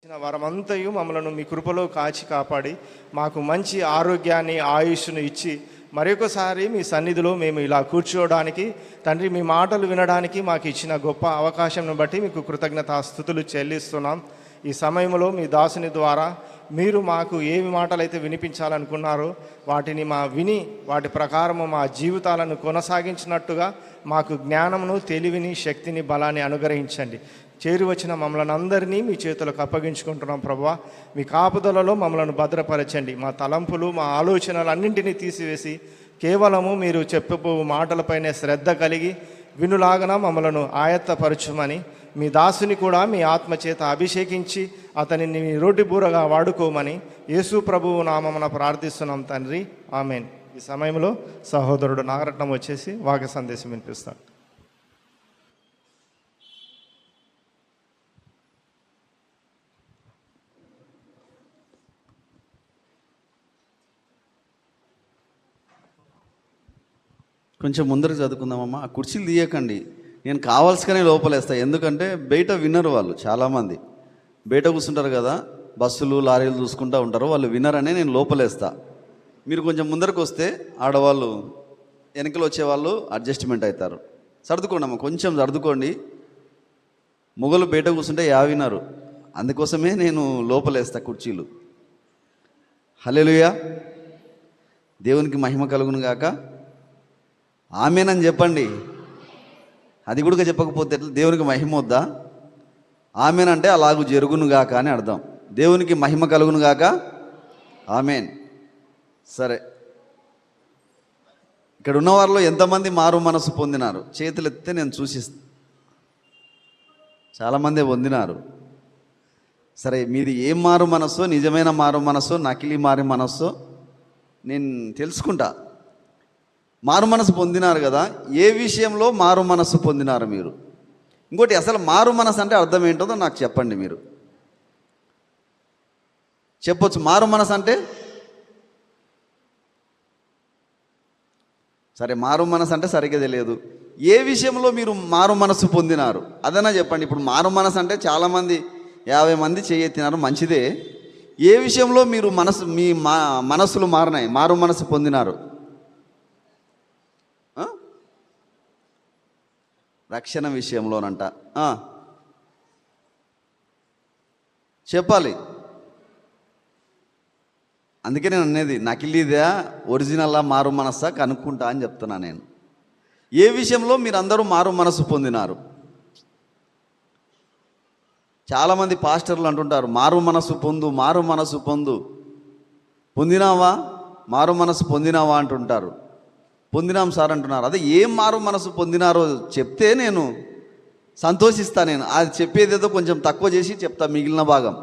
వరమంతయు మమ్మలను మీ కృపలో కాచి కాపాడి మాకు మంచి ఆరోగ్యాన్ని ఆయుష్ను ఇచ్చి మరొకసారి మీ సన్నిధిలో మేము ఇలా కూర్చోవడానికి తండ్రి మీ మాటలు వినడానికి మాకు ఇచ్చిన గొప్ప అవకాశంను బట్టి మీకు కృతజ్ఞతాస్తుతులు చెల్లిస్తున్నాం. ఈ సమయంలో మీ దాసుని ద్వారా మీరు మాకు ఏమి మాటలైతే వినిపించాలనుకున్నారో వాటిని విని వాటి ప్రకారము మా జీవితాలను కొనసాగించినట్టుగా మాకు జ్ఞానమును, తెలివిని, శక్తిని, బలాన్ని అనుగ్రహించండి. చేరి వచ్చిన మమ్మల్ని అందరినీ మీ చేతులకు అప్పగించుకుంటున్నాం ప్రభువా. మీ కాపుదలలో మమ్మల్ని భద్రపరచండి. మా తలంపులు, మా ఆలోచనలు అన్నింటినీ తీసివేసి కేవలము మీరు చెప్పు మాటలపైనే శ్రద్ధ కలిగి వినులాగన మమ్మలను ఆయత్తపరచుమని మీ దాసుని కూడా మీ ఆత్మచేత అభిషేకించి అతనిని మీ రోడ్డు బూరగా వాడుకోమని యేసు ప్రభువు నామమున ప్రార్థిస్తున్నాం తండ్రి, ఆమెన్. ఈ సమయంలో సహోదరుడు నాగరత్నం వచ్చేసి వాక్య సందేశం వినిపిస్తాడు. కొంచెం ముందరకు చదువుకుందామమ్మా. ఆ కుర్చీలు తీయకండి, నేను కావాల్సుకనే లోపలేస్తాను. ఎందుకంటే బయట వినరు వాళ్ళు, చాలామంది బయట కూర్చుంటారు కదా, బస్సులు లారీలు చూసుకుంటూ ఉంటారు, వాళ్ళు వినరనే నేను లోపలేస్తా. మీరు కొంచెం ముందరకు వస్తే ఆడవాళ్ళు వెనకలు వచ్చేవాళ్ళు అడ్జస్ట్మెంట్ అవుతారు. సర్దుకోండి అమ్మ, కొంచెం సర్దుకోండి. మొగలు బయట కూర్చుంటే వినరు, అందుకోసమే నేను లోపలేస్తా కుర్చీలు. హల్లెలూయా, దేవునికి మహిమ కలుగును గాక. ఆమేనని చెప్పండి. అది కూడా చెప్పకపోతే దేవునికి మహిమ వద్దా? ఆమేనంటే అలాగూ జరుగును గాక అని అర్థం. దేవునికి మహిమ కలుగును గాక. ఆమేన్. సరే, ఇక్కడ ఉన్న వారిలో ఎంతమంది మారు మనసు పొందినారు? చేతులు ఎత్తితే నేను చూసిస్తాను. చాలామంది పొందినారు. సరే, మీది ఏం మారు మనస్సో, నిజమైన మారు మనస్సో, నకిలీ మారు మనస్సో నేను తెలుసుకుంటా. మారు మనసు పొందినారు కదా, ఏ విషయంలో మారు మనసు పొందినారు మీరు? ఇంకోటి, అసలు మారు మనసు అంటే అర్థం ఏంటో నాకు చెప్పండి. మీరు చెప్పొచ్చు మారు మనసు అంటే? సరే, మారు మనసు అంటే సరిగ్గా తెలియదు. ఏ విషయంలో మీరు మారు మనసు పొందినారు అదన్నా చెప్పండి. ఇప్పుడు మారు మనసు అంటే చాలామంది 50 మంది చేయెత్తినారు, మంచిదే. ఏ విషయంలో మీరు మీ మనసులు మారినాయి, మారు మనసు పొందినారు? రక్షణ విషయంలోనంట. చెప్పాలి. అందుకే నేను అనేది నకిలీదా ఒరిజినల్లా మారు మనస్సా కనుక్కుంటా అని చెప్తున్నా నేను. ఏ విషయంలో మీరు అందరూ మారు మనసు పొందినారు? చాలామంది పాస్టర్లు అంటుంటారు మారు మనసు పొందు, మారు మనసు పొందు. పొందినావా? మారు మనసు పొందినావా అంటుంటారు. పొందినాం సార్ అంటున్నారు. అదే ఏం మారు మనసు పొందినారో చెప్తే నేను సంతోషిస్తా. నేను అది చెప్పేదేదో కొంచెం తక్కువ చేసి చెప్తా మిగిలిన భాగం.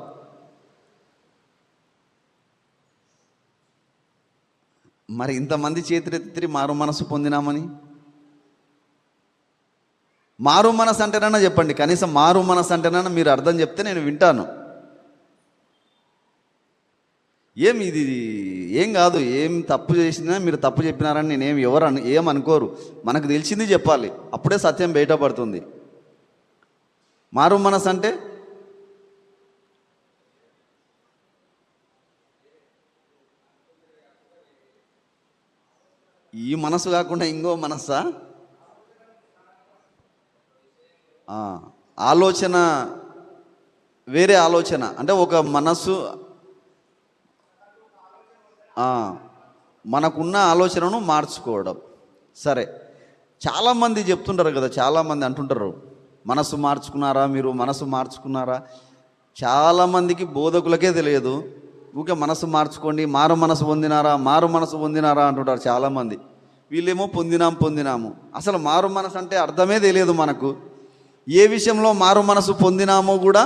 మరి ఇంతమంది చేతులెత్తి మారు మనసు పొందినామని. మారు మనసు అంటేనన్నా చెప్పండి, కనీసం మారు మనసు అంటేనన్నా మీరు అర్థం చెప్తే నేను వింటాను. ఇది ఏం కాదు, ఏం తప్పు చేసినా మీరు తప్పు చెప్పినారని నేనేం ఏమనుకోరు. మనకు తెలిసింది చెప్పాలి, అప్పుడే సత్యం బయటపడుతుంది. మారు మనసు అంటే ఈ మనసు కాకుండా ఇంకో మనస్సా? ఆలోచన వేరే ఆలోచన అంటే ఒక మనస్సు, మనకున్న ఆలోచనను మార్చుకోవడం. సరే, చాలామంది చెప్తుంటారు కదా, చాలామంది అంటుంటారు మనసు మార్చుకున్నారా, మీరు మనసు మార్చుకున్నారా? చాలామందికి బోధకులకే తెలియదు. ఊకే మనసు మార్చుకోండి, మారు మనసు పొందినారా, మారు మనసు పొందినారా అంటుంటారు చాలామంది. వీళ్ళేమో పొందినాము. అసలు మారు మనసు అంటే అర్థమే తెలియదు మనకు. ఏ విషయంలో మారు మనసు పొందినామో కూడా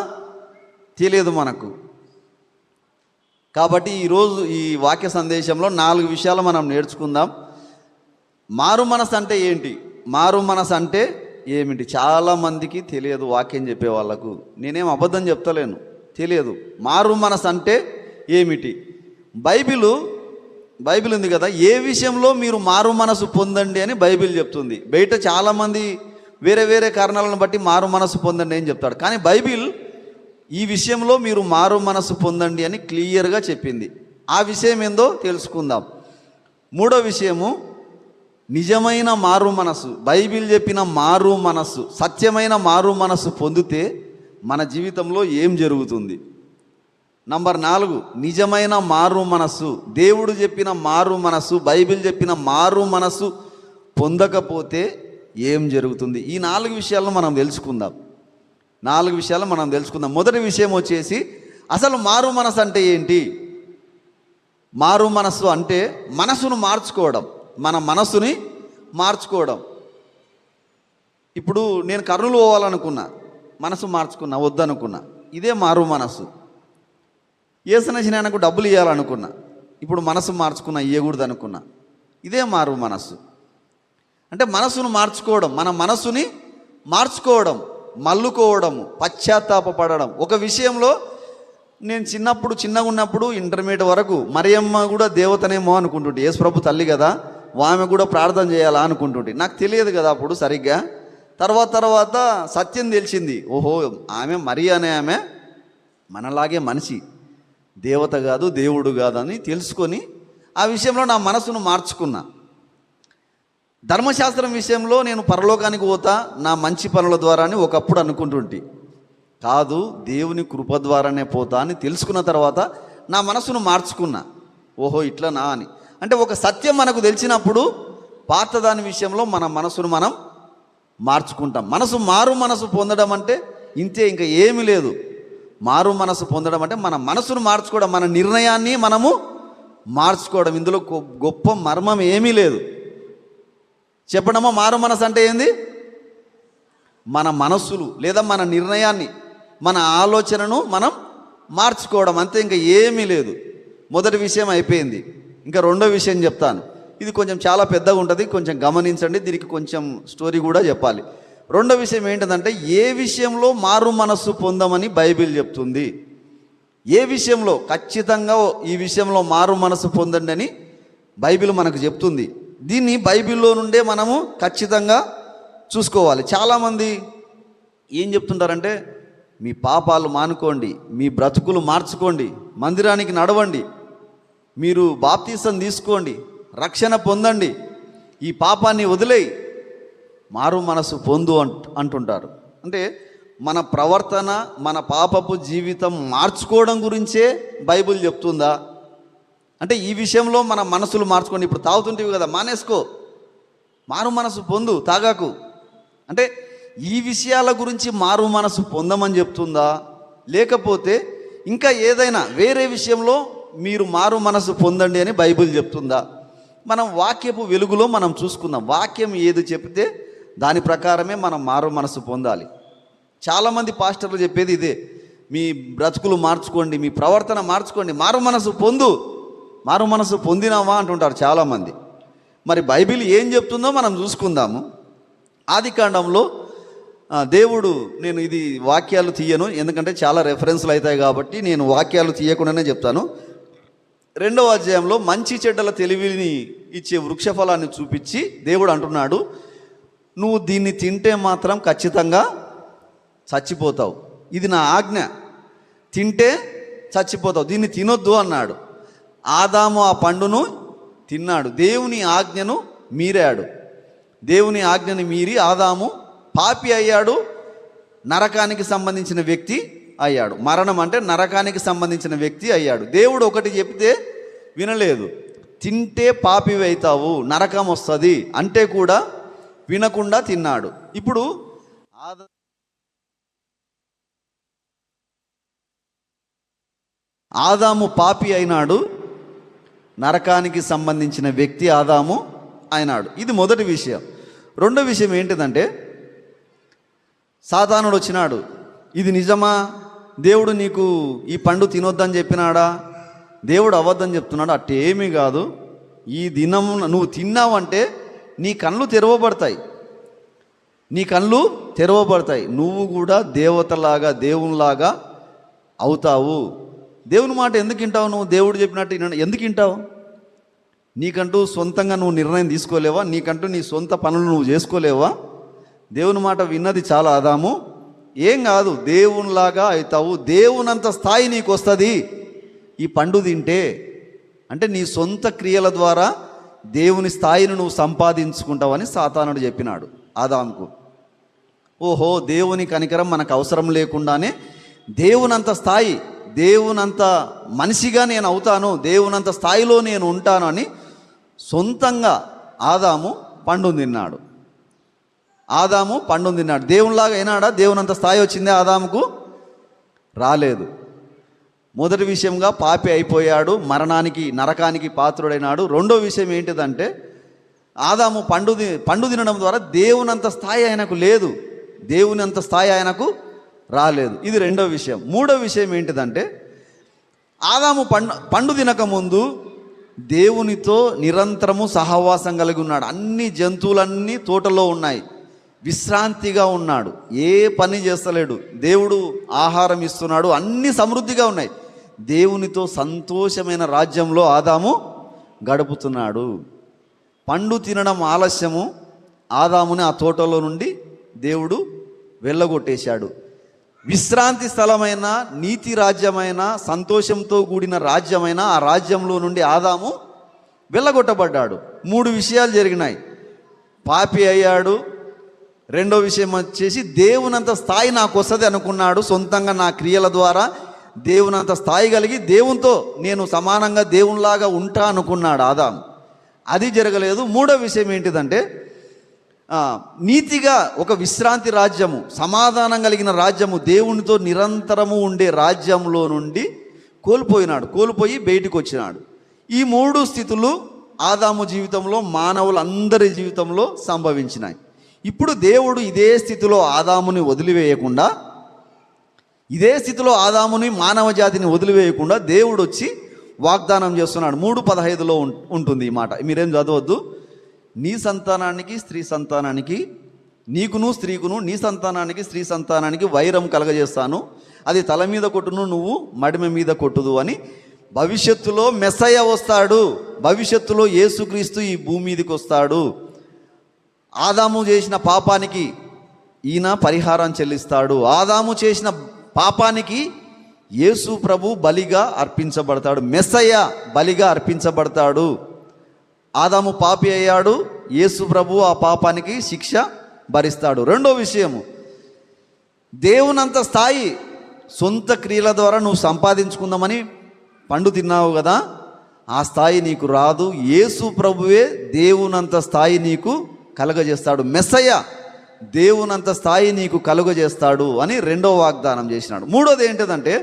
తెలియదు మనకు. కాబట్టి ఈరోజు ఈ వాక్య సందేశంలో 4 విషయాలు మనం నేర్చుకుందాం. మారు మనసు అంటే ఏంటి, మారు మనసు అంటే ఏమిటి? చాలామందికి తెలియదు. వాక్యం చెప్పే వాళ్ళకు నేనేం అబద్ధం చెప్తలేను, తెలియదు మారు మనసు అంటే ఏమిటి. బైబిల్ ఉంది కదా, ఏ విషయంలో మీరు మారు మనసు పొందండి అని బైబిల్ చెప్తుంది. బయట చాలామంది వేరే వేరే కారణాలను బట్టి మారు మనసు పొందండి అని చెప్తాడు. కానీ బైబిల్ ఈ విషయంలో మీరు మారు మనసు పొందండి అని క్లియర్గా చెప్పింది. ఆ విషయం ఏందో తెలుసుకుందాం. మూడో విషయము నిజమైన మారు మనసు. బైబిల్ చెప్పిన మారు మనసు, సత్యమైన మారు మనసు పొందితే మన జీవితంలో ఏం జరుగుతుంది? నంబర్ 4, నిజమైన మారు మనసు. దేవుడు చెప్పిన మారు మనసు, బైబిల్ చెప్పిన మారు మనసు పొందకపోతే ఏం జరుగుతుంది? ఈ 4 విషయాలను మనం తెలుసుకుందాం. 4 విషయాలు మనం తెలుసుకుందాం. మొదటి విషయం వచ్చేసి అసలు మారు మనసు అంటే ఏంటి? మారు మనసు అంటే మనసును మార్చుకోవడం, మన మనసుని మార్చుకోవడం. ఇప్పుడు నేను కర్నూలు పోవాలనుకున్నా, మనసు మార్చుకున్నా, వద్దనుకున్నా, ఇదే మారు మనసు. ఏసనచ్చినాయనకు డబ్బులు ఇవ్వాలనుకున్నా, ఇప్పుడు మనసు మార్చుకున్నా, ఇవ్వకూడదు అనుకున్నా, ఇదే మారు మనసు. అంటే మనసును మార్చుకోవడం, మన మనసుని మార్చుకోవడం, మల్లుకోవడము, పశ్చాత్తాపపడడం. ఒక విషయంలో నేను చిన్నగా ఉన్నప్పుడు ఇంటర్మీడియట్ వరకు మరియమ్మ కూడా దేవతనేమో అనుకుంటుంటే, యేసుప్రభు తల్లి కదా, ఆమె కూడా ప్రార్థన చేయాలా అనుకుంటుంటే, నాకు తెలియదు కదా అప్పుడు సరిగ్గా. తర్వాత సత్యం తెలిసింది. ఓహో, ఆమె మరి అనే ఆమె మనలాగే మనిషి, దేవత కాదు, దేవుడు కాదు అని తెలుసుకొని ఆ విషయంలో నా మనసును మార్చుకున్నా. ధర్మశాస్త్రం విషయంలో నేను పరలోకానికి పోతా నా మంచి పనుల ద్వారా అని ఒకప్పుడు అనుకుంటుంటే, కాదు, దేవుని కృప ద్వారానే పోతా అని తెలుసుకున్న తర్వాత నా మనసును మార్చుకున్నా. ఓహో, ఇట్లనా అని. అంటే ఒక సత్యం మనకు తెలిసినప్పుడు పాత దాని విషయంలో మన మనసును మనం మార్చుకుంటాం. మారు మనసు పొందడం అంటే ఇంతే, ఇంకా ఏమీ లేదు. మారు మనసు పొందడం అంటే మన మనసును మార్చుకోవడం, మన నిర్ణయాన్ని మనము మార్చుకోవడం. ఇందులో గొప్ప మర్మం ఏమీ లేదు. చెప్పడమా మారు మనసు అంటే ఏంది? మన మనస్సులు లేదా మన నిర్ణయాన్ని, మన ఆలోచనను మనం మార్చుకోవడం, అంతే, ఇంకా ఏమీ లేదు. మొదటి విషయం అయిపోయింది. ఇంకా రెండో విషయం చెప్తాను. ఇది కొంచెం చాలా పెద్దగా ఉంటుంది, కొంచెం గమనించండి. దీనికి కొంచెం స్టోరీ కూడా చెప్పాలి. రెండో విషయం ఏంటంటే, ఏ విషయంలో మారు మనస్సు పొందమని బైబిల్ చెప్తుంది, ఏ విషయంలో ఖచ్చితంగా ఈ విషయంలో మారు మనసు పొందండి అని బైబిల్ మనకు చెప్తుంది. దీన్ని బైబిల్లో నుండే మనము ఖచ్చితంగా చూసుకోవాలి. చాలామంది ఏం చెప్తుంటారంటే, మీ పాపాలు మానుకోండి, మీ బ్రతుకులు మార్చుకోండి, మందిరానికి నడవండి, మీరు బాప్తీసం తీసుకోండి, రక్షణ పొందండి, ఈ పాపాన్ని వదిలేయి, మారు మనసు పొందు అంటుంటారు. అంటే మన ప్రవర్తన, మన పాపపు జీవితం మార్చుకోవడం గురించే బైబిల్ చెప్తుందా? అంటే ఈ విషయంలో మన మనసులు మార్చుకోండి. ఇప్పుడు తాగుతుంటేవి కదా, మానేసుకో, మారు మనసు పొందు, తాగాకు. అంటే ఈ విషయాల గురించి మారు మనసు పొందమని చెప్తుందా? లేకపోతే ఇంకా ఏదైనా వేరే విషయంలో మీరు మారు మనసు పొందండి అని బైబిల్ చెప్తుందా? మనం వాక్యపు వెలుగులో మనం చూసుకుందాం. వాక్యం ఏది చెప్తే దాని ప్రకారమే మనం మారు మనసు పొందాలి. చాలామంది పాస్టర్లు చెప్పేది ఇదే, మీ బ్రతుకులు మార్చుకోండి, మీ ప్రవర్తన మార్చుకోండి, మారు మనసు పొందు. మారు మనసు పొందినావా అంటుంటారు చాలామంది. మరి బైబిల్ ఏం చెప్తుందో మనం చూసుకుందాము. ఆదికాండంలో దేవుడు, నేను ఇది వాక్యాలు తీయను ఎందుకంటే చాలా రెఫరెన్స్లు అవుతాయి కాబట్టి నేను వాక్యాలు తీయకుండానే చెప్తాను. 2వ అధ్యాయంలో మంచి చెడ్డల తెలివిని ఇచ్చే వృక్షఫలాన్ని చూపించి దేవుడు అంటున్నాడు, నువ్వు దీన్ని తింటే మాత్రం ఖచ్చితంగా చచ్చిపోతావు, ఇది నా ఆజ్ఞ, తింటే చచ్చిపోతావు, దీన్ని తినొద్దు అన్నాడు. ఆదాము ఆ పండును తిన్నాడు, దేవుని ఆజ్ఞను మీరాడు. దేవుని ఆజ్ఞని మీరి ఆదాము పాపి అయ్యాడు, నరకానికి సంబంధించిన వ్యక్తి అయ్యాడు. మరణం అంటే నరకానికి సంబంధించిన వ్యక్తి అయ్యాడు. దేవుడు ఒకటి చెప్తే వినలేదు, తింటే పాపి అవుతావు, నరకం వస్తుంది అంటే కూడా వినకుండా తిన్నాడు. ఇప్పుడు ఆదాము పాపి అయినాడు, నరకానికి సంబంధించిన వ్యక్తి ఆదాము అయినాడు. ఇది మొదటి విషయం. రెండో విషయం ఏంటిదంటే, సాతానుడు వచ్చినాడు, ఇది నిజమా, దేవుడు నీకు ఈ పండు తినొద్దని చెప్పినాడా, దేవుడు అవ్వద్దని చెప్తున్నాడు, అట్టేమీ కాదు, ఈ దినం నువ్వు తిన్నావంటే నీ కళ్ళు తెరవబడతాయి, నీ కళ్ళు తెరవబడతాయి, నువ్వు కూడా దేవతలాగా దేవునిలాగా అవుతావు. దేవుని మాట ఎందుకు వింటావు? నువ్వు దేవుడు చెప్పినట్టు ఎందుకు వింటావు? నీకంటూ సొంతంగా నువ్వు నిర్ణయం తీసుకోలేవా? నీకంటూ నీ సొంత పనులు నువ్వు చేసుకోలేవా? దేవుని మాట విన్నది చాలా ఆదాము, ఏం కాదు, దేవునిలాగా అవుతావు, దేవునంత స్థాయి నీకు వస్తుంది ఈ పండు తింటే. అంటే నీ సొంత క్రియల ద్వారా దేవుని స్థాయిని నువ్వు సంపాదించుకుంటావని సాతానుడు చెప్పినాడు ఆదాముకు. ఓహో, దేవుని కనికరం మనకు అవసరం లేకుండానే దేవునంత స్థాయి, దేవునంత మనిషిగా నేను అవుతాను, దేవునంత స్థాయిలో నేను ఉంటాను అని సొంతంగా ఆదాము పండు తిన్నాడు. దేవునిలాగా అయినాడా? దేవునంత స్థాయి వచ్చిందే ఆదాముకు? రాలేదు. మొదటి విషయంగా పాపి అయిపోయాడు, మరణానికి నరకానికి పాత్రుడైనాడు. రెండో విషయం ఏంటిదంటే ఆదాము పండు తినడం ద్వారా దేవునంత స్థాయి ఆయనకు లేదు, దేవునంత స్థాయి ఆయనకు రాలేదు. ఇది రెండో విషయం. మూడో విషయం ఏంటిదంటే ఆదాము పండు తినకముందు దేవునితో నిరంతరము సహవాసం కలిగి ఉన్నాడు. అన్ని జంతువులన్నీ తోటలో ఉన్నాయి, విశ్రాంతిగా ఉన్నాడు, ఏ పని చేస్తలేడు, దేవుడు ఆహారం ఇస్తున్నాడు, అన్ని సమృద్ధిగా ఉన్నాయి. దేవునితో సంతోషమైన రాజ్యంలో ఆదాము గడుపుతున్నాడు. పండు తినడం ఆలస్యము ఆదాముని ఆ తోటలో నుండి దేవుడు వెళ్ళగొట్టేశాడు. విశ్రాంతి స్థలమైన, నీతి రాజ్యమైన, సంతోషంతో కూడిన రాజ్యమైన ఆ రాజ్యంలో నుండి ఆదాము వెళ్ళగొట్టబడ్డాడు. 3 విషయాలు జరిగినాయి. పాపి అయ్యాడు. రెండో విషయం వచ్చేసి దేవునంత స్థాయి నాకు వస్తుంది అనుకున్నాడు. సొంతంగా నా క్రియల ద్వారా దేవునంత స్థాయి కలిగి దేవునితో నేను సమానంగా దేవునిలాగా ఉంటా అనుకున్నాడు ఆదాము. అది జరగలేదు. మూడో విషయం ఏంటిదంటే నీతిగా ఒక విశ్రాంతి రాజ్యము, సమాధానం కలిగిన రాజ్యము, దేవునితో నిరంతరము ఉండే రాజ్యంలో నుండి కోల్పోయి బయటికి వచ్చినాడు. ఈ 3 స్థితులు ఆదాము జీవితంలో, మానవులందరి జీవితంలో సంభవించినాయి. ఇప్పుడు దేవుడు ఇదే స్థితిలో ఆదాముని వదిలివేయకుండా, ఇదే స్థితిలో ఆదాముని మానవ జాతిని వదిలివేయకుండా దేవుడు వచ్చి వాగ్దానం చేస్తున్నాడు. 3:15లో ఉంటుంది ఈ మాట, మీరేం చదవద్దు. నీ సంతానానికి స్త్రీ సంతానానికి, నీకును స్త్రీకును, నీ సంతానానికి స్త్రీ సంతానానికి వైరం కలగజేస్తాను, అది తల మీద కొట్టును, నువ్వు మడిమ మీద కొట్టుదు అని. భవిష్యత్తులో మెస్సయ్య వస్తాడు, భవిష్యత్తులో యేసుక్రీస్తు ఈ భూమి మీదకి వస్తాడు. ఆదాము చేసిన పాపానికి ఈయన పరిహారం చెల్లిస్తాడు. ఆదాము చేసిన పాపానికి యేసు ప్రభు బలిగా అర్పించబడతాడు, మెస్సయ్య బలిగా అర్పించబడతాడు. ఆదాము పాపి అయ్యాడు, యేసు ప్రభు ఆ పాపానికి శిక్ష భరిస్తాడు. రెండో విషయము, దేవునంత స్థాయి సొంత క్రియల ద్వారా నువ్వు సంపాదించుకుందామని పండు తిన్నావు కదా, ఆ స్థాయి నీకు రాదు. యేసు ప్రభువే దేవునంత స్థాయి నీకు కలుగజేస్తాడు, మెస్సయ్య దేవునంత స్థాయి నీకు కలుగజేస్తాడు అని రెండో వాగ్దానం చేసినాడు. మూడోది ఏంటిదంటే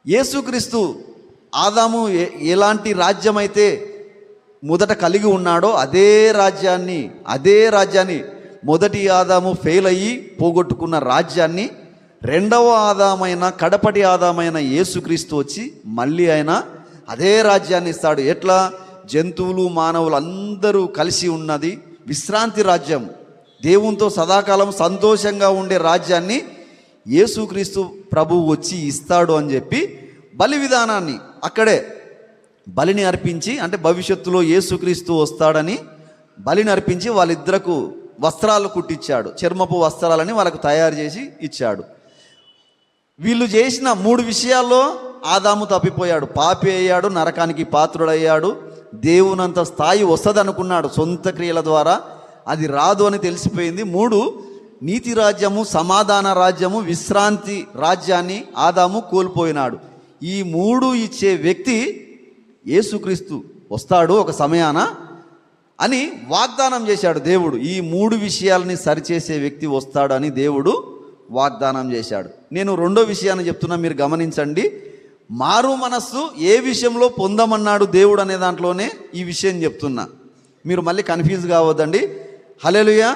యేసుక్రీస్తు ఆదాము ఎలాంటి రాజ్యం అయితే మొదట కలిగి ఉన్నాడో అదే రాజ్యాన్ని మొదటి ఆదాము ఫెయిల్ అయ్యి పోగొట్టుకున్న రాజ్యాన్ని రెండవ ఆదామైన, కడపటి ఆదామైన యేసుక్రీస్తు వచ్చి మళ్ళీ ఆయన అదే రాజ్యాన్ని ఇస్తాడు. ఎట్లా? జంతువులు మానవులు అందరూ కలిసి ఉన్నది విశ్రాంతి రాజ్యం, దేవునితో సదాకాలం సంతోషంగా ఉండే రాజ్యాన్ని యేసుక్రీస్తు ప్రభువు వచ్చి ఇస్తాడు అని చెప్పి బలి విధానాన్ని అక్కడే బలిని అర్పించి, అంటే భవిష్యత్తులో యేసుక్రీస్తు వస్తాడని బలిని అర్పించి వాళ్ళిద్దరకు వస్త్రాలు కుట్టించాడు, చర్మపు వస్త్రాలని వాళ్ళకు తయారు చేసి ఇచ్చాడు. వీళ్ళు చేసిన 3 విషయాల్లో ఆదాము తప్పిపోయాడు, పాపి అయ్యాడు, నరకానికి పాత్రుడయ్యాడు. దేవునంత స్థాయి వస్తుంది అనుకున్నాడు సొంత క్రియల ద్వారా, అది రాదు అని తెలిసిపోయింది. 3 నీతి రాజ్యము, సమాధాన రాజ్యము, విశ్రాంతి రాజ్యాన్ని ఆదాము కోల్పోయినాడు. ఈ 3 ఇచ్చే వ్యక్తి యేసుక్రీస్తు వస్తాడు ఒక సమయాన అని వాగ్దానం చేశాడు దేవుడు. ఈ 3 విషయాలని సరిచేసే వ్యక్తి వస్తాడు అని దేవుడు వాగ్దానం చేశాడు. నేను రెండో విషయాన్ని చెప్తున్నా, మీరు గమనించండి. మారు మనస్సు ఏ విషయంలో పొందమన్నాడు దేవుడు అనే దాంట్లోనే ఈ విషయం చెప్తున్నా, మీరు మళ్ళీ కన్ఫ్యూజ్ కావద్దండి. హల్లెలూయా.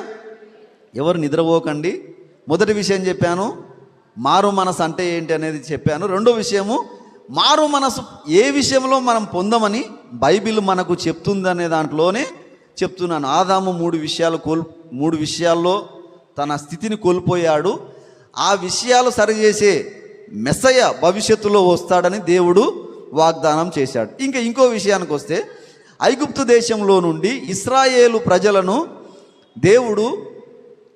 ఎవరు నిద్రపోకండి. మొదటి విషయం చెప్పాను, మారు మనసు అంటే ఏంటి అనేది చెప్పాను. రెండో విషయము, మారు మనసు ఏ విషయంలో మనం పొందమని బైబిల్ మనకు చెప్తుందనే దాంట్లోనే చెప్తున్నాను. ఆదాము 3 విషయాల్లో తన స్థితిని కోల్పోయాడు. ఆ విషయాలు సరిచేసే మెస్సయ్య భవిష్యత్తులో వస్తాడని దేవుడు వాగ్దానం చేశాడు. ఇంకో విషయానికి వస్తే, ఐగుప్తు దేశంలో నుండి ఇశ్రాయేలు ప్రజలను దేవుడు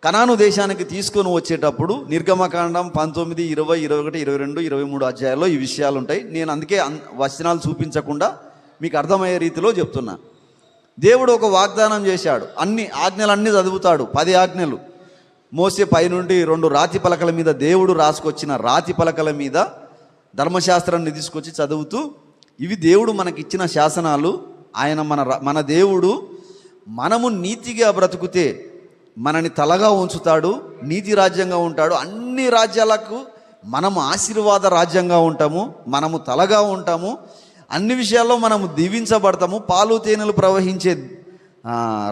కనాను దేశానికి తీసుకొని వచ్చేటప్పుడు నిర్గమకాండం 19, 20, 21, 22, 23 అధ్యాయాల్లో ఈ విషయాలు ఉంటాయి. నేను అందుకే వచనాలు చూపించకుండా మీకు అర్థమయ్యే రీతిలో చెప్తున్నా. దేవుడు ఒక వాగ్దానం చేశాడు. అన్ని ఆజ్ఞలన్నీ చదువుతాడు. 10 ఆజ్ఞలు మోసే పైనుండి 2 రాతి పలకల మీద దేవుడు రాసుకొచ్చిన రాతి పలకల మీద ధర్మశాస్త్రాన్ని తీసుకొచ్చి చదువుతూ, ఇవి దేవుడు మనకిచ్చిన శాసనాలు. ఆయన మన దేవుడు మనము నీతిగా బ్రతుకుతే మనని తలగా ఉంచుతాడు, నీతి రాజ్యంగా ఉంటాడు. అన్ని రాజ్యాలకు మనము ఆశీర్వాద రాజ్యంగా ఉంటాము, మనము తలగా ఉంటాము. అన్ని విషయాల్లో మనము దీవించబడతాము. పాలు తేనెలు ప్రవహించే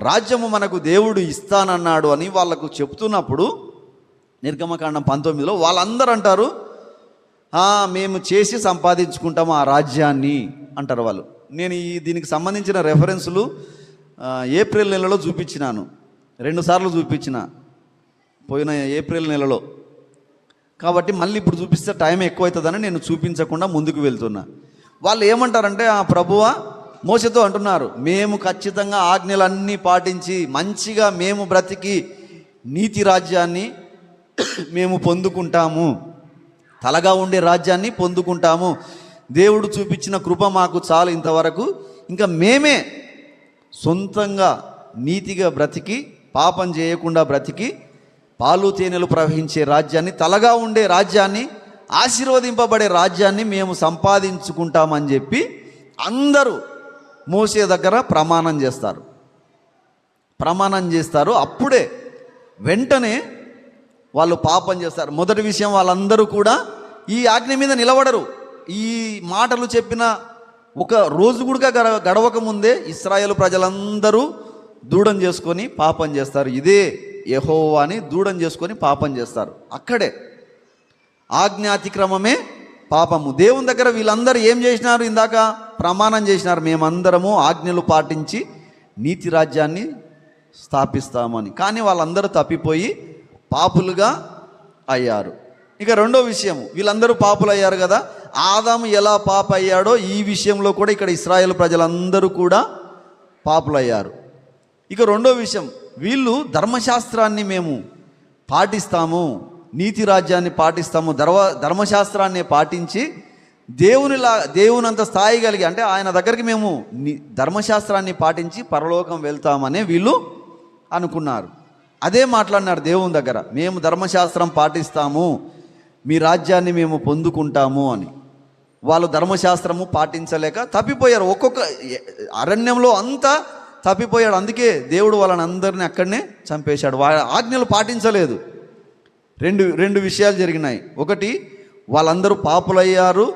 రాజ్యము మనకు దేవుడు ఇస్తానన్నాడు అని వాళ్ళకు చెప్తున్నప్పుడు నిర్గమకాండం 19లో వాళ్ళందరూ అంటారు, మేము చేసి సంపాదించుకుంటాము ఆ రాజ్యాన్ని అంటారు వాళ్ళు. నేను దీనికి సంబంధించిన రెఫరెన్సులు ఏప్రిల్ నెలలో చూపించినాను, 2 సార్లు చూపించిన, పోయిన ఏప్రిల్ నెలలో. కాబట్టి మళ్ళీ ఇప్పుడు చూపిస్తే టైం ఎక్కువవుతుందని నేను చూపించకుండా ముందుకు వెళ్తున్నా. వాళ్ళు ఏమంటారంటే, ప్రభువా, మోసతో అంటున్నారు, మేము ఖచ్చితంగా ఆజ్ఞలన్నీ పాటించి మంచిగా మేము బ్రతికి నీతి రాజ్యాన్ని మేము పొందుకుంటాము, తలగా ఉండే రాజ్యాన్ని పొందుకుంటాము. దేవుడు చూపించిన కృప మాకు చాలు ఇంతవరకు. ఇంకా మేమే సొంతంగా నీతిగా బ్రతికి పాపం చేయకుండా బ్రతికి పాలు తేనెలు ప్రవహించే రాజ్యాన్ని, తలగా ఉండే రాజ్యాన్ని, ఆశీర్వదింపబడే రాజ్యాన్ని మేము సంపాదించుకుంటామని చెప్పి అందరూ మోసే దగ్గర ప్రమాణం చేస్తారు. అప్పుడే వెంటనే వాళ్ళు పాపం చేస్తారు. మొదటి విషయం, వాళ్ళందరూ కూడా ఈ ఆజ్ఞ మీద నిలబడరు. ఈ మాటలు చెప్పిన ఒక రోజు కూడా గడవక ముందే ఇశ్రాయేలు ప్రజలందరూ దూడం చేసుకొని పాపం చేస్తారు. ఇదే యెహోవా అని దూడం చేసుకొని పాపం చేస్తారు. అక్కడే ఆజ్ఞాతిక్రమమే పాపము. దేవుని దగ్గర వీళ్ళందరూ ఏం చేసినారు? ఇందాక ప్రమాణం చేసినారు, మేమందరము ఆజ్ఞలు పాటించి నీతి రాజ్యాన్ని స్థాపిస్తామని. కానీ వాళ్ళందరూ తప్పిపోయి పాపులుగా అయ్యారు. ఇక రెండో విషయం, వీళ్ళందరూ పాపులు అయ్యారు కదా, ఆదాము ఎలా పాప అయ్యాడో ఈ విషయంలో కూడా ఇక్కడ ఇశ్రాయేలు ప్రజలందరూ కూడా పాపులయ్యారు. ఇక రెండో విషయం, వీళ్ళు ధర్మశాస్త్రాన్ని మేము పాటిస్తాము, నీతి రాజ్యాన్ని పాటిస్తాము, ధర్మశాస్త్రాన్ని పాటించి దేవునంత స్థాయి కలిగి, అంటే ఆయన దగ్గరికి మేము ధర్మశాస్త్రాన్ని పాటించి పరలోకం వెళ్తామనే వీళ్ళు అనుకున్నారు. అదే మాట్లాడినారు దేవుని దగ్గర, మేము ధర్మశాస్త్రం పాటిస్తాము, మీ రాజ్యాన్ని మేము పొందుకుంటాము అని. వాళ్ళు ధర్మశాస్త్రము పాటించలేక తప్పిపోయారు. ఒక్కొక్క అరణ్యంలో అంతా తప్పిపోయాడు. అందుకే దేవుడు వాళ్ళని అందరినీ అక్కడనే చంపేశాడు. వాళ్ళ ఆజ్ఞలు పాటించలేదు. రెండు విషయాలు జరిగినాయి. ఒకటి, వాళ్ళందరూ పాపులయ్యారు.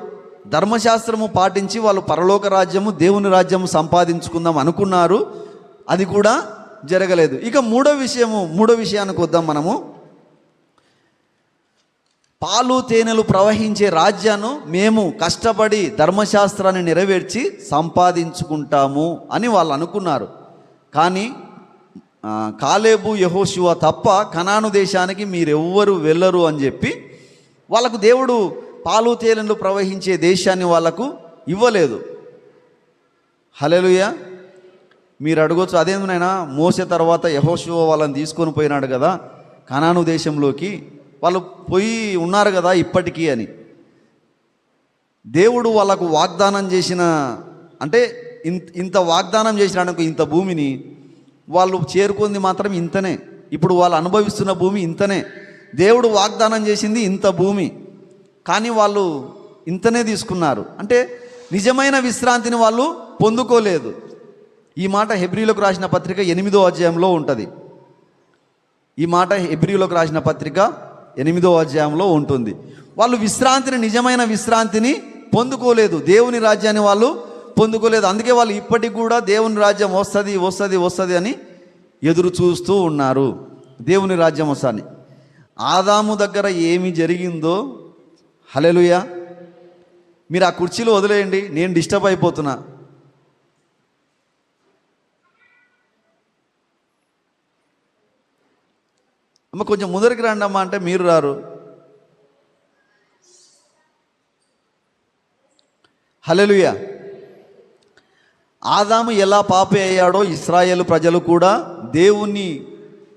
ధర్మశాస్త్రము పాటించి వాళ్ళు పరలోక రాజ్యము, దేవుని రాజ్యము సంపాదించుకుందాం అనుకున్నారు. అది కూడా జరగలేదు. ఇక మూడో విషయానికి వద్దాం మనము. పాలు తేనెలు ప్రవహించే రాజ్యాన్ని మేము కష్టపడి ధర్మశాస్త్రాన్ని నెరవేర్చి సంపాదించుకుంటాము అని వాళ్ళు అనుకున్నారు. కానీ కాలేబు, యెహోషువ తప్ప కనాను దేశానికి మీరెవ్వరు వెళ్ళరు అని చెప్పి వాళ్ళకు దేవుడు పాలు తేనెలు ప్రవహించే దేశాన్ని వాళ్ళకు ఇవ్వలేదు. హల్లెలూయా. మీరు అడగొచ్చు, అదేందునైనా మోసే తర్వాత యెహోషువ వాళ్ళని తీసుకొని పోయినాడు కదా కనాను దేశంలోకి, వాళ్ళు పోయి ఉన్నారు కదా ఇప్పటికీ అని. దేవుడు వాళ్ళకు వాగ్దానం చేసిన, అంటే ఇంత వాగ్దానం చేసినాడు, ఇంత భూమిని వాళ్ళు చేరుకుంది మాత్రం ఇంతనే. ఇప్పుడు వాళ్ళు అనుభవిస్తున్న భూమి ఇంతనే. దేవుడు వాగ్దానం చేసింది ఇంత భూమి, కానీ వాళ్ళు ఇంతనే తీసుకున్నారు. అంటే నిజమైన విశ్రాంతిని వాళ్ళు పొందుకోలేదు. ఈ మాట హెబ్రీలకు రాసిన పత్రిక 8వ అధ్యాయంలో ఉంటుంది. ఈ మాట హెబ్రీలకు రాసిన పత్రిక 8వ అధ్యాయంలో ఉంటుంది. వాళ్ళు విశ్రాంతిని, నిజమైన విశ్రాంతిని పొందుకోలేదు. దేవుని రాజ్యాన్ని వాళ్ళు పొందుకోలేదు. అందుకే వాళ్ళు ఇప్పటికి కూడా దేవుని రాజ్యం వస్తుంది అని ఎదురు చూస్తూ ఉన్నారు. దేవుని రాజ్యం వస్తాని. ఆదాము దగ్గర ఏమి జరిగిందో, హల్లెలూయా, మీరు ఆ కుర్చీలో వదిలేయండి, నేను డిస్టర్బ్ అయిపోతున్నా. అమ్మ కొంచెం ముందరికి రండి అమ్మా అంటే మీరు రారు. హల్లెలూయా. ఆదాము ఎలా పాపి అయ్యాడో ఇశ్రాయేలు ప్రజలు కూడా దేవుని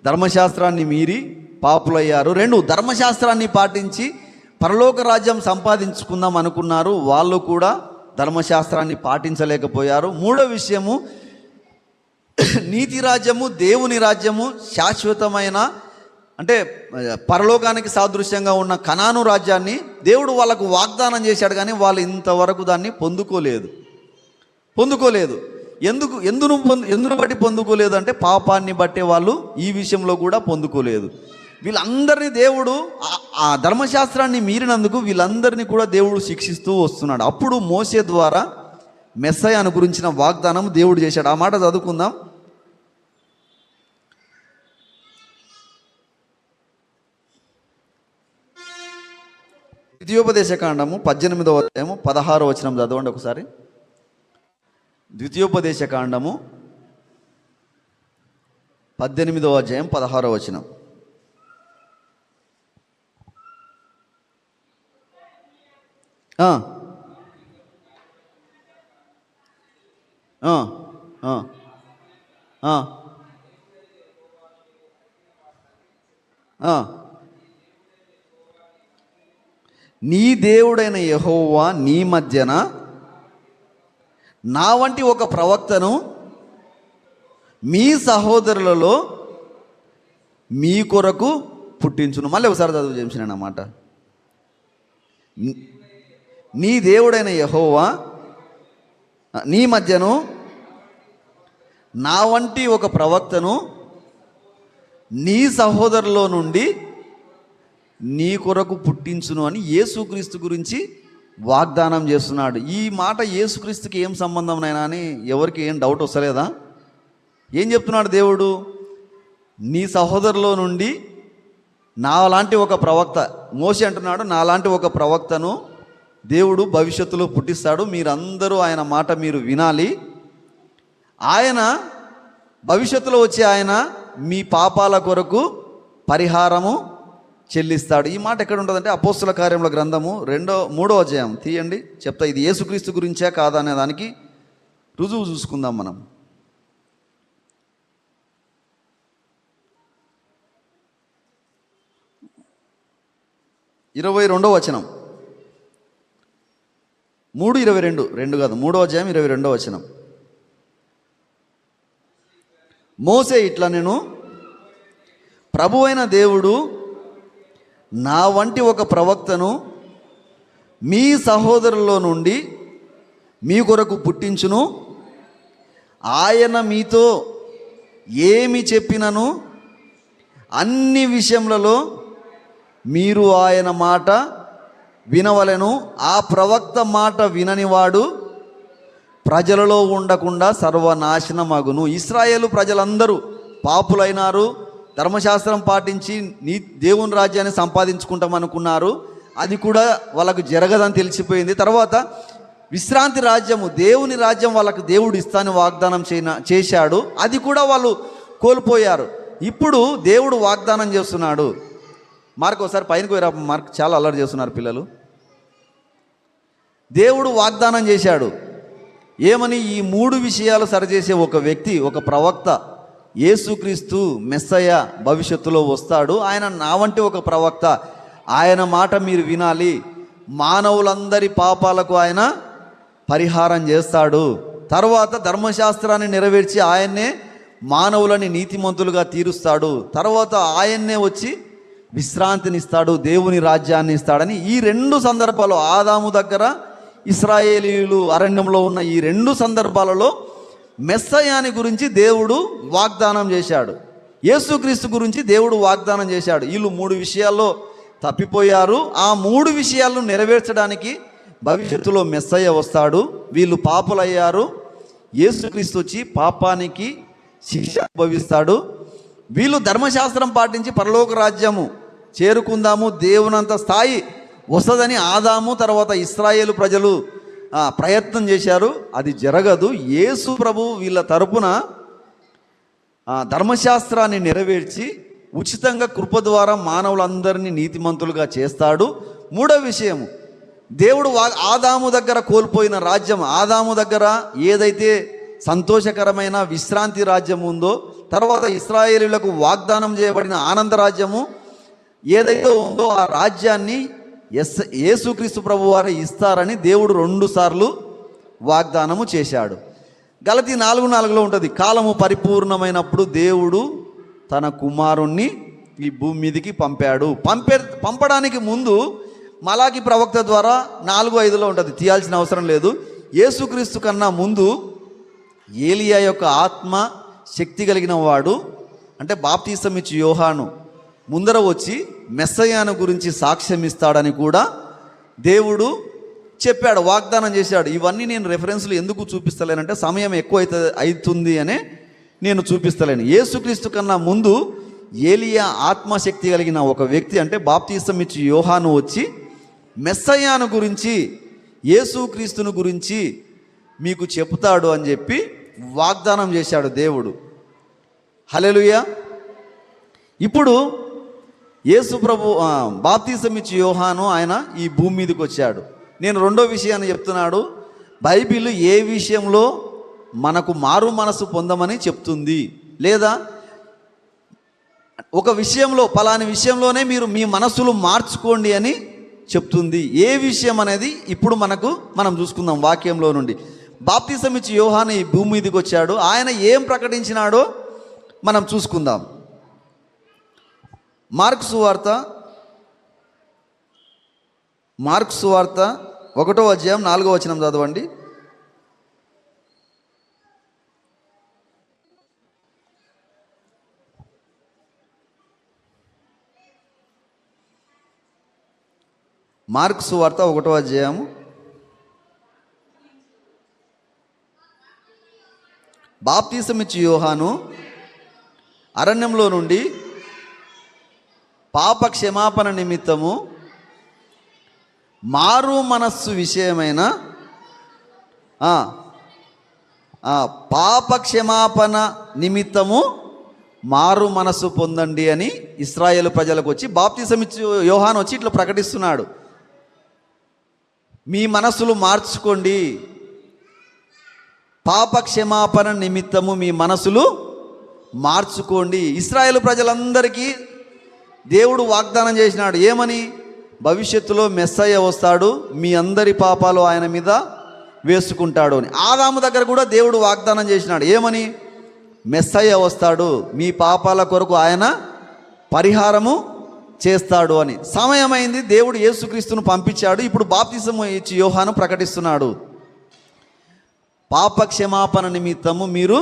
ధర్మశాస్త్రాన్ని మీరి పాపులయ్యారు. 2, ధర్మశాస్త్రాన్ని పాటించి పరలోక రాజ్యం సంపాదించుకుందాం అనుకున్నారు, వాళ్ళు కూడా ధర్మశాస్త్రాన్ని పాటించలేకపోయారు. 3వ విషయము, నీతి రాజ్యము, దేవుని రాజ్యము, శాశ్వతమైన అంటే పరలోకానికి సాదృశ్యంగా ఉన్న కనాను రాజ్యాన్ని దేవుడు వాళ్ళకు వాగ్దానం చేశాడు, కానీ వాళ్ళు ఇంతవరకు దాన్ని పొందుకోలేదు. ఎందును బట్టి పొందుకోలేదు అంటే పాపాన్ని బట్టే వాళ్ళు ఈ విషయంలో కూడా పొందుకోలేదు. వీళ్ళందరినీ దేవుడు ఆ ధర్మశాస్త్రాన్ని మీరినందుకు వీళ్ళందరినీ కూడా దేవుడు శిక్షిస్తూ వస్తున్నాడు. అప్పుడు మోసే ద్వారా మెస్సయ్యను గురించిన వాగ్దానం దేవుడు చేశాడు. ఆ మాట చదువుకుందాం. ద్వితీయోపదేశకాండము 18వ అధ్యాయము 16వ వచనం చదవండి ఒకసారి. ద్వితీయోపదేశకాండము 18వ అధ్యాయం 16వ వచనం. నీ దేవుడైన యెహోవా నీ మధ్యన నా వంటి ఒక ప్రవక్తను మీ సహోదరులలో మీ కొరకు పుట్టించును. మళ్ళీ ఒకసారి చదువు చేసిన అన్నమాట. నీ దేవుడైన యెహోవా నీ మధ్యను నా వంటి ఒక ప్రవక్తను నీ సహోదరులో నుండి నీ కొరకు పుట్టించును అని యేసుక్రీస్తు గురించి వాగ్దానం చేస్తున్నాడు. ఈ మాట యేసుక్రీస్తుకి ఏం సంబంధం నైనా అని ఎవరికి ఏం డౌట్ వస్తలేదా? ఏం చెప్తున్నాడు దేవుడు? నీ సహోదరులో నుండి నాలాంటి ఒక ప్రవక్త, మోషే అంటున్నాడు, నాలాంటి ఒక ప్రవక్తను దేవుడు భవిష్యత్తులో పుట్టిస్తాడు, మీరందరూ ఆయన మాట మీరు వినాలి. ఆయన భవిష్యత్తులో వచ్చే ఆయన మీ పాపాల కొరకు పరిహారము చెల్లిస్తాడు. ఈ మాట ఎక్కడ ఉంటుందంటే అపోస్తుల కార్యముల గ్రంథము 3వ అధ్యాయం తీయండి, చెప్తా. ఇది యేసుక్రీస్తు గురించే కాదా అనే దానికి రుజువు చూసుకుందాం మనం. ఇరవై 22వ వచనం, 3:22, 2 కాదు, 3వ అధ్యాయం 22వ వచనం. మోసే ఇట్లా, నేను ప్రభువైన దేవుడు నా వంటి ఒక ప్రవక్తను మీ సహోదరుల్లో నుండి మీ కొరకు పుట్టించును, ఆయన మీతో ఏమి చెప్పినను అన్ని విషయములలో మీరు ఆయన మాట వినవలెను. ఆ ప్రవక్త మాట విననివాడు ప్రజలలో ఉండకుండా సర్వనాశనమగును. ఇశ్రాయేలు ప్రజలందరూ పాపులైనారు, ధర్మశాస్త్రం పాటించి దేవుని రాజ్యాన్ని సంపాదించుకుంటాం అనుకున్నారు. అది కూడా వాళ్ళకు జరగదని తెలిసిపోయింది. తర్వాత విశ్రాంతి రాజ్యము, దేవుని రాజ్యం వాళ్ళకు దేవుడు ఇస్తానని వాగ్దానం చేశాడు, అది కూడా వాళ్ళు కోల్పోయారు. ఇప్పుడు దేవుడు వాగ్దానం చేస్తున్నాడు. మార్క్ ఒకసారి పైనకి పోయిరా, మార్క్ చాలా అల్లరి చేస్తున్నారు పిల్లలు. దేవుడు వాగ్దానం చేశాడు ఏమని? ఈ 3 విషయాలు సరిచేసే ఒక వ్యక్తి, ఒక ప్రవక్త, యేసుక్రీస్తు మెస్సయ్య భవిష్యత్తులో వస్తాడు. ఆయన నా వంటి ఒక ప్రవక్త, ఆయన మాట మీరు వినాలి, మానవులందరి పాపాలకు ఆయన పరిహారం చేస్తాడు. తర్వాత ధర్మశాస్త్రాన్ని నెరవేర్చి ఆయన్నే మానవులని నీతిమంతులుగా తీరుస్తాడు. తర్వాత ఆయన్నే వచ్చి విశ్రాంతినిస్తాడు, దేవుని రాజ్యాన్ని ఇస్తాడని ఈ 2 సందర్భాలు, ఆదాము దగ్గర, ఇశ్రాయేలీయులు అరణ్యంలో ఉన్న ఈ 2 సందర్భాలలో మెస్సయాని గురించి దేవుడు వాగ్దానం చేశాడు, యేసుక్రీస్తు గురించి దేవుడు వాగ్దానం చేశాడు. వీళ్ళు 3 విషయాల్లో తప్పిపోయారు. ఆ 3 విషయాలను నెరవేర్చడానికి భవిష్యత్తులో మెస్సయ్య వస్తాడు. వీళ్ళు పాపులయ్యారు, యేసుక్రీస్తు వచ్చి పాపానికి శిక్ష అనుభవిస్తాడు. వీళ్ళు ధర్మశాస్త్రం పాటించి పరలోక రాజ్యము చేరుకుందాము, దేవునంత స్థాయి వస్తుందని ఆదాము తర్వాత ఇశ్రాయేలు ప్రజలు ప్రయత్నం చేశారు, అది జరగదు. యేసు ప్రభు వీళ్ళ తరపున ధర్మశాస్త్రాన్ని నెరవేర్చి ఉచితంగా కృప ద్వారా మానవులందరినీ నీతిమంతులుగా చేస్తాడు. 3వ విషయం, దేవుడు ఆదాము దగ్గర కోల్పోయిన రాజ్యం, ఆదాము దగ్గర ఏదైతే సంతోషకరమైన విశ్రాంతి రాజ్యం ఉందో తర్వాత ఇశ్రాయేలీయులకు వాగ్దానం చేయబడిన ఆనంద రాజ్యము ఏదైతే ఉందో ఆ రాజ్యాన్ని యేసుక్రీస్తు ప్రభు వారు ఇస్తారని దేవుడు 2 సార్లు వాగ్దానము చేశాడు. గలతీ 4:4 ఉంటుంది, కాలము పరిపూర్ణమైనప్పుడు దేవుడు తన కుమారుణ్ణి ఈ భూమి మీదకి పంపడానికి ముందు మలాకి ప్రవక్త ద్వారా 4:5 ఉంటుంది, తీయాల్సిన అవసరం లేదు. యేసుక్రీస్తు కన్నా ముందు ఏలియా యొక్క ఆత్మ శక్తి కలిగిన వాడు, అంటే బాప్తీసం ఇచ్చి యోహాను ముందర వచ్చి మెస్సయాను గురించి సాక్ష్యం ఇస్తాడని కూడా దేవుడు చెప్పాడు, వాగ్దానం చేశాడు. ఇవన్నీ నేను రెఫరెన్స్లు ఎందుకు చూపిస్తలేనంటే సమయం ఎక్కువ అవుతుంది అనే నేను చూపిస్తలేను. యేసుక్రీస్తు కన్నా ముందు ఏలియా ఆత్మశక్తి కలిగిన ఒక వ్యక్తి, అంటే బాప్తీసం ఇచ్చి యోహాను వచ్చి మెస్సయాను గురించి, యేసుక్రీస్తును గురించి మీకు చెప్తాడు అని చెప్పి వాగ్దానం చేశాడు దేవుడు. హల్లెలూయా. ఇప్పుడు యేసు ప్రభు బాప్తీసం ఇచ్చి యోహాను ఆయన ఈ భూమి మీదకి వచ్చాడు. నేను రెండో విషయాన్ని చెప్తున్నాడు, బైబిల్ ఏ విషయంలో మనకు మారు మనసు పొందమని చెప్తుంది, లేదా ఒక విషయంలో పలాని విషయంలోనే మీరు మీ మనసులు మార్చుకోండి అని చెప్తుంది. ఏ విషయం అనేది ఇప్పుడు మనం చూసుకుందాం వాక్యంలో నుండి. బాప్తీసం ఇచ్చి యోహాను ఈ భూమి మీదకి వచ్చాడు, ఆయన ఏం ప్రకటించినాడో మనం చూసుకుందాం. మార్కు సువార్త 1వ అధ్యాయం 4వ వచనం చదవండి. మార్కు సువార్త 1వ అధ్యాయం బాప్తీసం ఇచ్చి యోహాను అరణ్యంలో నుండి పాప క్షమాపణ నిమిత్తము మారు మనస్సు విషయమైన పాప క్షమాపణ నిమిత్తము మారు మనస్సు పొందండి అని ఇశ్రాయేలు ప్రజలకు వచ్చి బాప్తీసం ఇచ్చి యోహాను వచ్చి ఇట్లా ప్రకటిస్తున్నాడు, మీ మనసులు మార్చుకోండి, పాప క్షమాపణ నిమిత్తము మీ మనసులు మార్చుకోండి. ఇశ్రాయేలు ప్రజలందరికీ దేవుడు వాగ్దానం చేసినాడు, ఏమని? భవిష్యత్తులో మెస్సయ్య వస్తాడు, మీ అందరి పాపాలు ఆయన మీద వేసుకుంటాడు అని. ఆదాము దగ్గర కూడా దేవుడు వాగ్దానం చేసినాడు, ఏమని? మెస్సయ్య వస్తాడు, మీ పాపాల కొరకు ఆయన పరిహారము చేస్తాడు అని. సమయమైంది, దేవుడు యేసుక్రీస్తును పంపించాడు. ఇప్పుడు బాప్తిసం ఇచ్చి యోహాను ప్రకటిస్తున్నాడు, పాప క్షమాపణ నిమిత్తము మీరు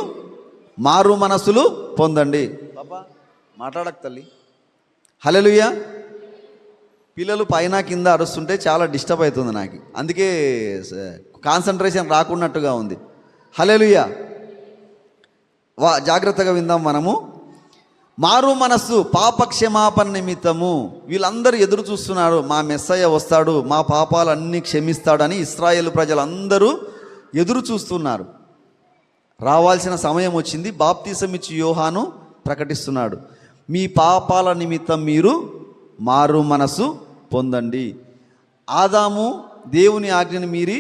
మారు మనసులు పొందండి. బాబా మాట్లాడక తల్లి. హల్లెలూయా. పిల్లలు పైన కింద అరుస్తుంటే చాలా డిస్టర్బ్ అవుతుంది నాకు, అందుకే కాన్సన్ట్రేషన్ రాకున్నట్టుగా ఉంది. హల్లెలూయా. జాగ్రత్తగా విందాం మనము. మారు మనస్సు, పాప క్షమాపణ నిమిత్తము వీళ్ళందరూ ఎదురు చూస్తున్నారు, మా మెస్సయ్య వస్తాడు, మా పాపాలన్నీ క్షమిస్తాడని ఇశ్రాయేలు ప్రజలందరూ ఎదురు చూస్తున్నారు. రావాల్సిన సమయం వచ్చింది. బాప్తీసం ఇచ్చి యోహాను ప్రకటిస్తున్నాడు, మీ పాపాల నిమిత్తం మీరు మారు మనసు పొందండి. ఆదాము దేవుని ఆజ్ఞను మీరి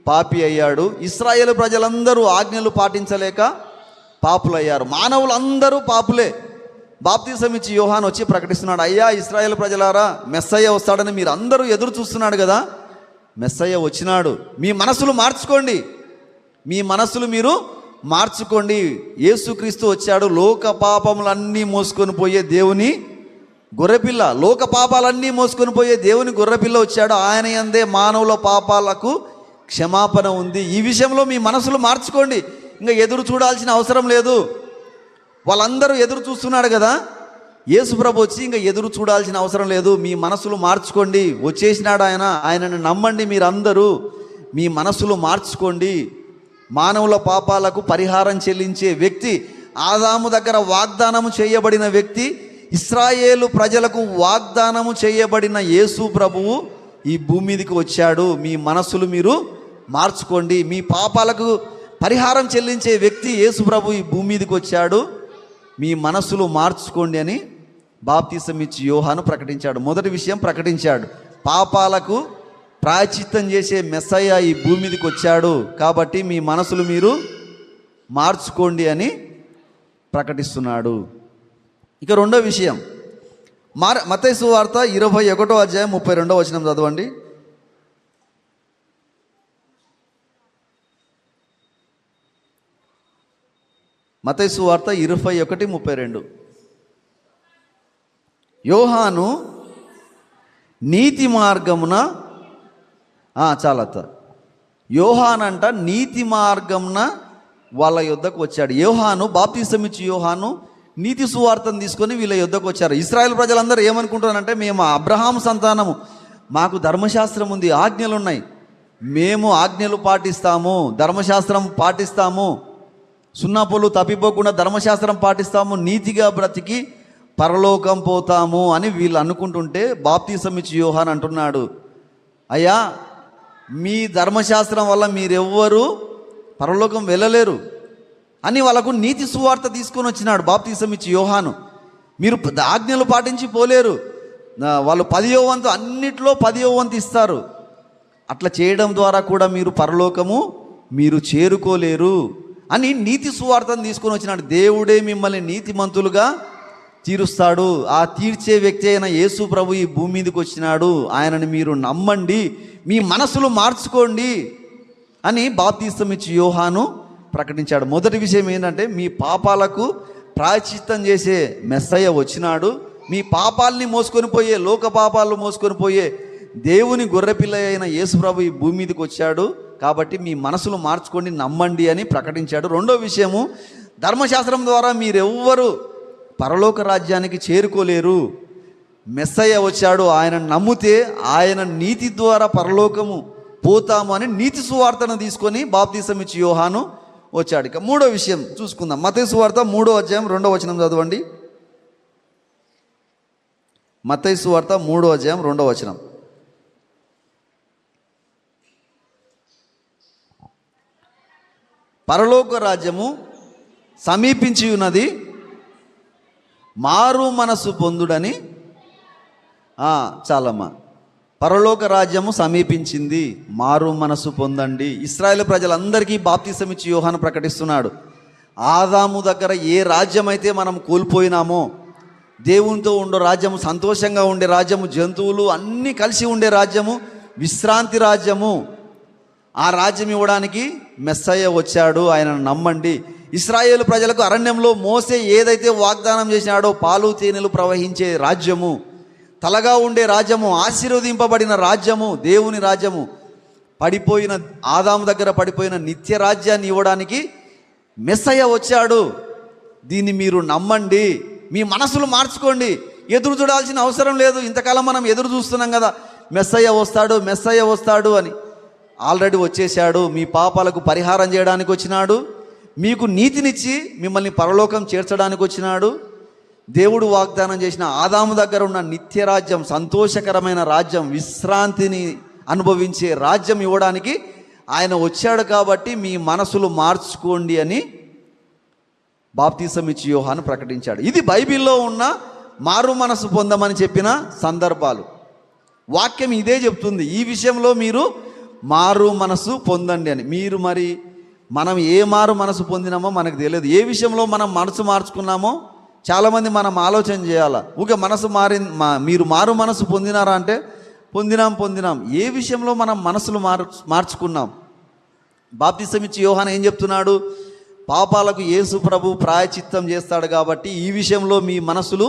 పాపి అయ్యాడు. ఇశ్రాయేలు ప్రజలందరూ ఆజ్ఞలు పాటించలేక పాపులయ్యారు. మానవులందరూ పాపులే. బాప్తీసం ఇచ్చి యోహాను వచ్చి ప్రకటిస్తున్నాడు, అయ్యా ఇశ్రాయేలు ప్రజలారా, మెస్సయ్య వస్తాడని మీరు అందరూ ఎదురు చూస్తున్నాడు కదా, మెస్సయ్య వచ్చినాడు, మీ మనసులు మార్చుకోండి, మీ మనసులు మీరు మార్చుకోండి. యేసుక్రీస్తు వచ్చాడు, లోక పాపములన్నీ మోసుకొని పోయే దేవుని గొర్రెపిల్ల, లోక పాపాలన్నీ మోసుకొని పోయే దేవుని గొర్రెపిల్ల వచ్చాడు. ఆయన యందే మానవుల పాపాలకు క్షమాపణ ఉంది. ఈ విషయంలో మీ మనసులు మార్చుకోండి, ఇంకా ఎదురు చూడాల్సిన అవసరం లేదు. వాళ్ళందరూ ఎదురు చూస్తున్నాడు కదా, యేసు ప్రభు వచ్చి ఇంకా ఎదురు చూడాల్సిన అవసరం లేదు, మీ మనసులు మార్చుకోండి, వచ్చేసినాడు ఆయన, ఆయనను నమ్మండి, మీరందరూ మీ మనసులు మార్చుకోండి. మానవుల పాపాలకు పరిహారం చెల్లించే వ్యక్తి, ఆదాము దగ్గర వాగ్దానము చేయబడిన వ్యక్తి, ఇశ్రాయేలు ప్రజలకు వాగ్దానము చేయబడిన యేసు ప్రభువు ఈ భూమి మీదకి వచ్చాడు. మీ మనసులు మీరు మార్చుకోండి, మీ పాపాలకు పరిహారం చెల్లించే వ్యక్తి యేసు ప్రభు ఈ భూమి మీదకి వచ్చాడు, మీ మనసులు మార్చుకోండి అని బాప్తీసం ఇచ్చి యోహాను ప్రకటించాడు. మొదటి విషయం ప్రకటించాడు, పాపాలకు ప్రాయశ్చిత్తం చేసే మెస్సయ్య ఈ భూమి మీదకి వచ్చాడు, కాబట్టి మీ మనసులు మీరు మార్చుకోండి అని ప్రకటిస్తున్నాడు. ఇక రెండో విషయం, మత్తయి సువార్త 21వ అధ్యాయం 32వ వచనం చదవండి. మత్తయి సువార్త 21:32. యోహాను నీతి మార్గమున యోహానంట నీతి మార్గమున వాళ్ళ యొద్దకు వచ్చాడు. యోహాను బాప్తిసం ఇచ్చి యోహాను నీతి సువార్తను తీసుకొని వీళ్ళ యొద్దకు వచ్చారు. ఇశ్రాయేల్ ప్రజలందరూ ఏమనుకుంటున్నారంటే, మేము అబ్రహాము సంతానము, మాకు ధర్మశాస్త్రం ఉంది, ఆజ్ఞలు ఉన్నాయి, మేము ఆజ్ఞలు పాటిస్తాము, ధర్మశాస్త్రం పాటిస్తాము, సున్నపులు తప్పిపోకుండా ధర్మశాస్త్రం పాటిస్తాము, నీతిగా బ్రతికి పరలోకం పోతాము అని వీళ్ళు అనుకుంటుంటే బాప్తిసం ఇచ్చి యోహాను అంటున్నాడు, అయ్యా మీ ధర్మశాస్త్రం వల్ల మీరెవ్వరూ పరలోకం వెళ్ళలేరు అని వాళ్ళకు నీతి సువార్త తీసుకొని వచ్చినాడు బాప్తిసం ఇచ్చి యోహాను. మీరు ఆజ్ఞలు పాటించి పోలేరు, వాళ్ళు 10వ వంతు అన్నిట్లో 10వ వంతు ఇస్తారు, అట్లా చేయడం ద్వారా కూడా మీరు పరలోకము మీరు చేరుకోలేరు అని నీతి సువార్తను తీసుకొని వచ్చినాడు. దేవుడే మిమ్మల్ని నీతిమంతులుగా తీరుస్తాడు, ఆ తీర్చే వ్యక్తి అయిన యేసు ప్రభు ఈ భూమి మీదకి వచ్చినాడు, ఆయనని మీరు నమ్మండి, మీ మనసులు మార్చుకోండి అని బాప్తిసం ఇచ్చి యోహాను ప్రకటించాడు. మొదటి విషయం ఏంటంటే, మీ పాపాలకు ప్రాయశ్చిత్తం చేసే మెస్సయ్య వచ్చినాడు, మీ పాపాలని మోసుకొని పోయే, లోక పాపాలను మోసుకొని పోయే దేవుని గొర్రెపిల్ల అయిన యేసు ప్రభు ఈ భూమి మీదకి వచ్చాడు, కాబట్టి మీ మనసులు మార్చుకోండి, నమ్మండి అని ప్రకటించాడు. రెండో విషయము, ధర్మశాస్త్రం ద్వారా మీరెవ్వరు పరలోక రాజ్యానికి చేరుకోలేరు, మెస్సయ్య వచ్చాడు, ఆయన నమ్మితే ఆయన నీతి ద్వారా పరలోకము పోతాము అని నీతి సువార్తను తీసుకొని బాప్తిసం ఇచ్చి యోహాను వచ్చాడు. ఇక మూడో విషయం చూసుకుందాం. మత్తయి సువార్త 3వ అధ్యాయం 2వ వచనం చదవండి. మత్తయి సువార్త 3వ అధ్యాయం 2వ వచనం. పరలోక రాజ్యము సమీపించి ఉన్నది, మారు మనసు పొందుడని. చాలమ్మా, పరలోక రాజ్యము సమీపించింది, మారు మనసు పొందండి. ఇశ్రాయేలు ప్రజలందరికీ బాప్తిసం ఇచ్చి యోహాను ప్రకటిస్తున్నాడు, ఆదాము దగ్గర ఏ రాజ్యం అయితే మనం కోల్పోయినామో, దేవునితో ఉండే రాజ్యము, సంతోషంగా ఉండే రాజ్యము, జంతువులు అన్నీ కలిసి ఉండే రాజ్యము, విశ్రాంతి రాజ్యము, ఆ రాజ్యం ఇవ్వడానికి మెస్సయ్య వచ్చాడు, ఆయనను నమ్మండి. ఇశ్రాయేలు ప్రజలకు అరణ్యంలో మోసే ఏదైతే వాగ్దానం చేసినాడో, పాలు తేనెలు ప్రవహించే రాజ్యము, తలగా ఉండే రాజ్యము, ఆశీర్వదింపబడిన రాజ్యము, దేవుని రాజ్యము, పడిపోయిన ఆదాము దగ్గర పడిపోయిన నిత్య రాజ్యాన్ని ఇవ్వడానికి మెస్సయ్య వచ్చాడు. దీన్ని మీరు నమ్మండి, మీ మనసులు మార్చుకోండి, ఎదురు చూడాల్సిన అవసరం లేదు. ఇంతకాలం మనం ఎదురు చూస్తున్నాం కదా, మెస్సయ్య వస్తాడు మెస్సయ్య వస్తాడు అని. ఆల్రెడీ వచ్చేసాడు, మీ పాపాలకు పరిహారం చేయడానికి వచ్చినాడు, మీకు నీతినిచ్చి మిమ్మల్ని పరలోకం చేర్చడానికి వచ్చినాడు. దేవుడు వాగ్దానం చేసిన ఆదాము దగ్గర ఉన్న నిత్య రాజ్యం, సంతోషకరమైన రాజ్యం, విశ్రాంతిని అనుభవించే రాజ్యం ఇవ్వడానికి ఆయన వచ్చాడు. కాబట్టి మీ మనసులు మార్చుకోండి అని బాప్తిసం ఇచ్చి యోహాను ప్రకటించాడు. ఇది బైబిల్లో ఉన్న మారు మనసు పొందమని చెప్పిన సందర్భాలు. వాక్యం ఇదే చెప్తుంది, ఈ విషయంలో మీరు మారు మనసు పొందండి అని. మనం ఏ మారు మనసు పొందినామో మనకు తెలియదు, ఏ విషయంలో మనం మనసు మార్చుకున్నామో చాలామంది మనం ఆలోచన చేయాలా. ఊకే మనసు మీరు మారు మనసు పొందినారా అంటే పొందినాం. ఏ విషయంలో మనం మనసులు మార్చుకున్నాం? బాప్తిసం ఇచ్చి యోహాను ఏం చెప్తున్నాడు? పాపాలకు యేసు ప్రభు ప్రాయచిత్తం చేస్తాడు, కాబట్టి ఈ విషయంలో మీ మనసులు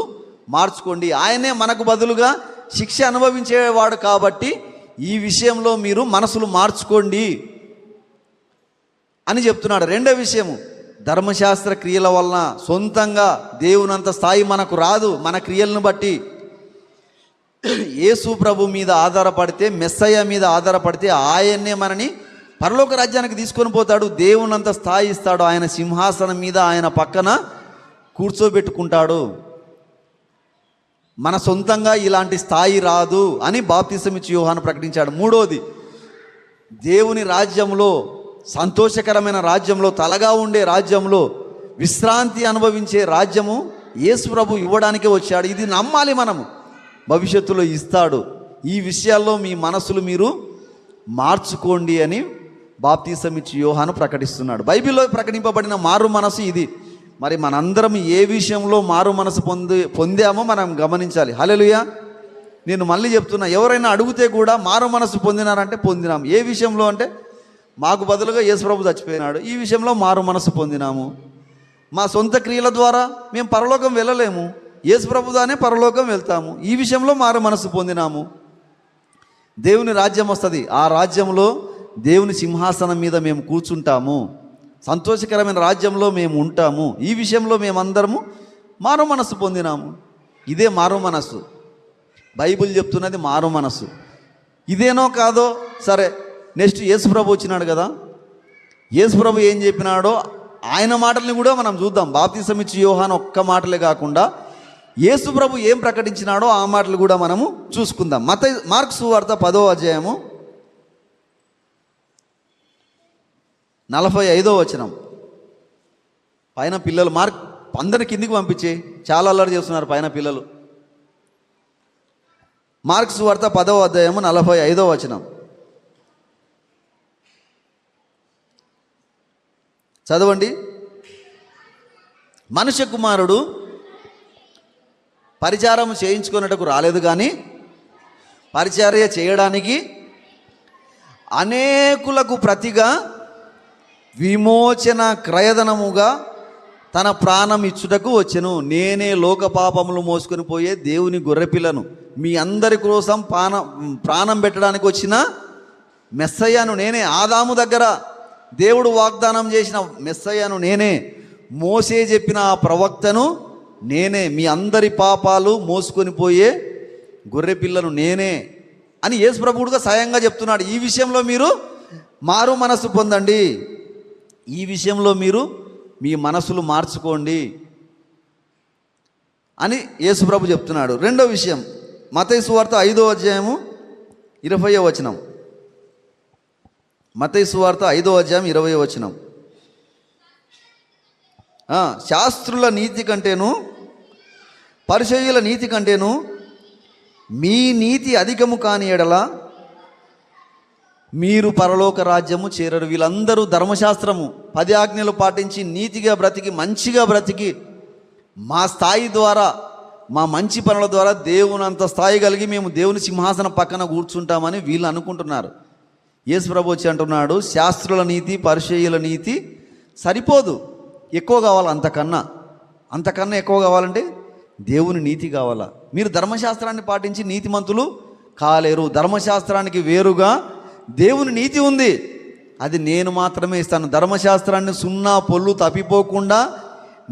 మార్చుకోండి. ఆయనే మనకు బదులుగా శిక్ష అనుభవించేవాడు, కాబట్టి ఈ విషయంలో మీరు మనసులు మార్చుకోండి అని చెప్తున్నాడు. రెండో విషయము, ధర్మశాస్త్ర క్రియల వలన సొంతంగా దేవునంత స్థాయి మనకు రాదు. మన క్రియలను బట్టి యేసు ప్రభు మీద ఆధారపడితే, మెస్సయ్య మీద ఆధారపడితే ఆయన్నే మనని పరలోక రాజ్యానికి తీసుకొని పోతాడు, దేవునంత స్థాయి ఇస్తాడు, ఆయన సింహాసనం మీద ఆయన పక్కన కూర్చోబెట్టుకుంటాడు. మన సొంతంగా ఇలాంటి స్థాయి రాదు అని బాప్తిసం ఇచ్చి యోహాను ప్రకటించాడు. మూడోది, దేవుని రాజ్యంలో, సంతోషకరమైన రాజ్యంలో, తలగా ఉండే రాజ్యంలో, విశ్రాంతి అనుభవించే రాజ్యము యేసు ప్రభు ఇవ్వడానికే వచ్చాడు. ఇది నమ్మాలి మనము, భవిష్యత్తులో ఇస్తాడు. ఈ విషయాల్లో మీ మనసులు మీరు మార్చుకోండి అని బాప్తిసం ఇచ్చి యోహాను ప్రకటిస్తున్నాడు. బైబిల్లో ప్రకటింపబడిన మారు మనసు ఇది. మరి మనందరం ఏ విషయంలో మారు మనసు పొందామో మనం గమనించాలి. హల్లెలూయా. నేను మళ్ళీ చెప్తున్నా, ఎవరైనా అడిగితే కూడా మారు మనసు పొందినారంటే పొందినాం. ఏ విషయంలో అంటే, మాకు బదులుగా యేసుప్రభు చచ్చిపోయినాడు, ఈ విషయంలో మారు మనసు పొందినాము. మా సొంత క్రియల ద్వారా మేము పరలోకం వెళ్ళలేము, యేసుప్రభుదానే పరలోకం వెళ్తాము, ఈ విషయంలో మారు మనసు పొందినాము. దేవుని రాజ్యం వస్తుంది, ఆ రాజ్యంలో దేవుని సింహాసనం మీద మేము కూర్చుంటాము, సంతోషకరమైన రాజ్యంలో మేము ఉంటాము, ఈ విషయంలో మేమందరము మారు మనసు పొందినాము. ఇదే మారు మనసు. బైబిల్ చెప్తున్నది మారు మనసు. ఇదేనో కాదో సరే, నెక్స్ట్ యేసుప్రభు వచ్చినాడు కదా, యేసుప్రభు ఏం చెప్పినాడో ఆయన మాటల్ని కూడా మనం చూద్దాం. బాప్తిసం ఇచ్చి యోహాను ఒక్క మాటలే కాకుండా యేసుప్రభు ఏం ప్రకటించినాడో ఆ మాటలు కూడా మనము చూసుకుందాం. మార్కు సువార్త 10వ అధ్యాయము 45వ వచనం. పైన పిల్లలు అందరి కిందికి పంపించే, చాలా అల్లరి చేస్తున్నారు పైన పిల్లలు. మార్కు సువార్త 10వ అధ్యాయము 45వ వచనం చదవండి. మనుష్య కుమారుడు పరిచారం చేయించుకున్నట్టుకు రాలేదు, కానీ పరిచర్య చేయడానికి అనేకులకు ప్రతిగా విమోచన క్రయధనముగా తన ప్రాణం ఇచ్చుటకు వచ్చెను. నేనే లోక పాపములు మోసుకొని పోయే దేవుని గొర్రెపిల్లను, మీ అందరి కోసం ప్రాణం పెట్టడానికి వచ్చిన మెస్సయ్యను నేనే. ఆదాము దగ్గర దేవుడు వాగ్దానం చేసిన మెస్సయ్యను నేనే, మోసే చెప్పిన ఆ ప్రవక్తను నేనే, మీ అందరి పాపాలు మోసుకొని పోయే గొర్రెపిల్లను నేనే అని యేసు ప్రభువుగా స్వయంగా చెప్తున్నాడు. ఈ విషయంలో మీరు మారు మనసు పొందండి, ఈ విషయంలో మీరు మీ మనసులు మార్చుకోండి అని యేసు ప్రభు చెప్తున్నాడు. రెండో విషయం, మత్తయి సువార్త 5వ అధ్యాయము 20వ వచనం. మత్తయి సువార్త 5వ అధ్యాయం 20వ వచనం. శాస్త్రుల నీతి కంటేను పరిసయ్యుల నీతి కంటేను మీ నీతి అధికము కాని ఎడల మీరు పరలోక రాజ్యము చేరరు. వీళ్ళందరూ ధర్మశాస్త్రము 10 ఆజ్ఞలు పాటించి నీతిగా బ్రతికి మంచిగా బ్రతికి మా స్థాయి ద్వారా, మా మంచి పనుల ద్వారా దేవునంత స్థాయి కలిగి మేము దేవుని సింహాసనం పక్కన కూర్చుంటామని వీళ్ళు అనుకుంటున్నారు. యేసు ప్రభు వచ్చి అంటున్నాడు, శాస్త్రుల నీతి పరిసయ్యుల నీతి సరిపోదు, ఎక్కువ కావాలి, అంతకన్నా ఎక్కువ కావాలంటే దేవుని నీతి కావాలా. మీరు ధర్మశాస్త్రాన్ని పాటించి నీతిమంతులు కాలేరు. ధర్మశాస్త్రానికి వేరుగా దేవుని నీతి ఉంది, అది నేను మాత్రమే ఇస్తాను. ధర్మశాస్త్రాన్ని సున్నా పొల్లు తప్పిపోకుండా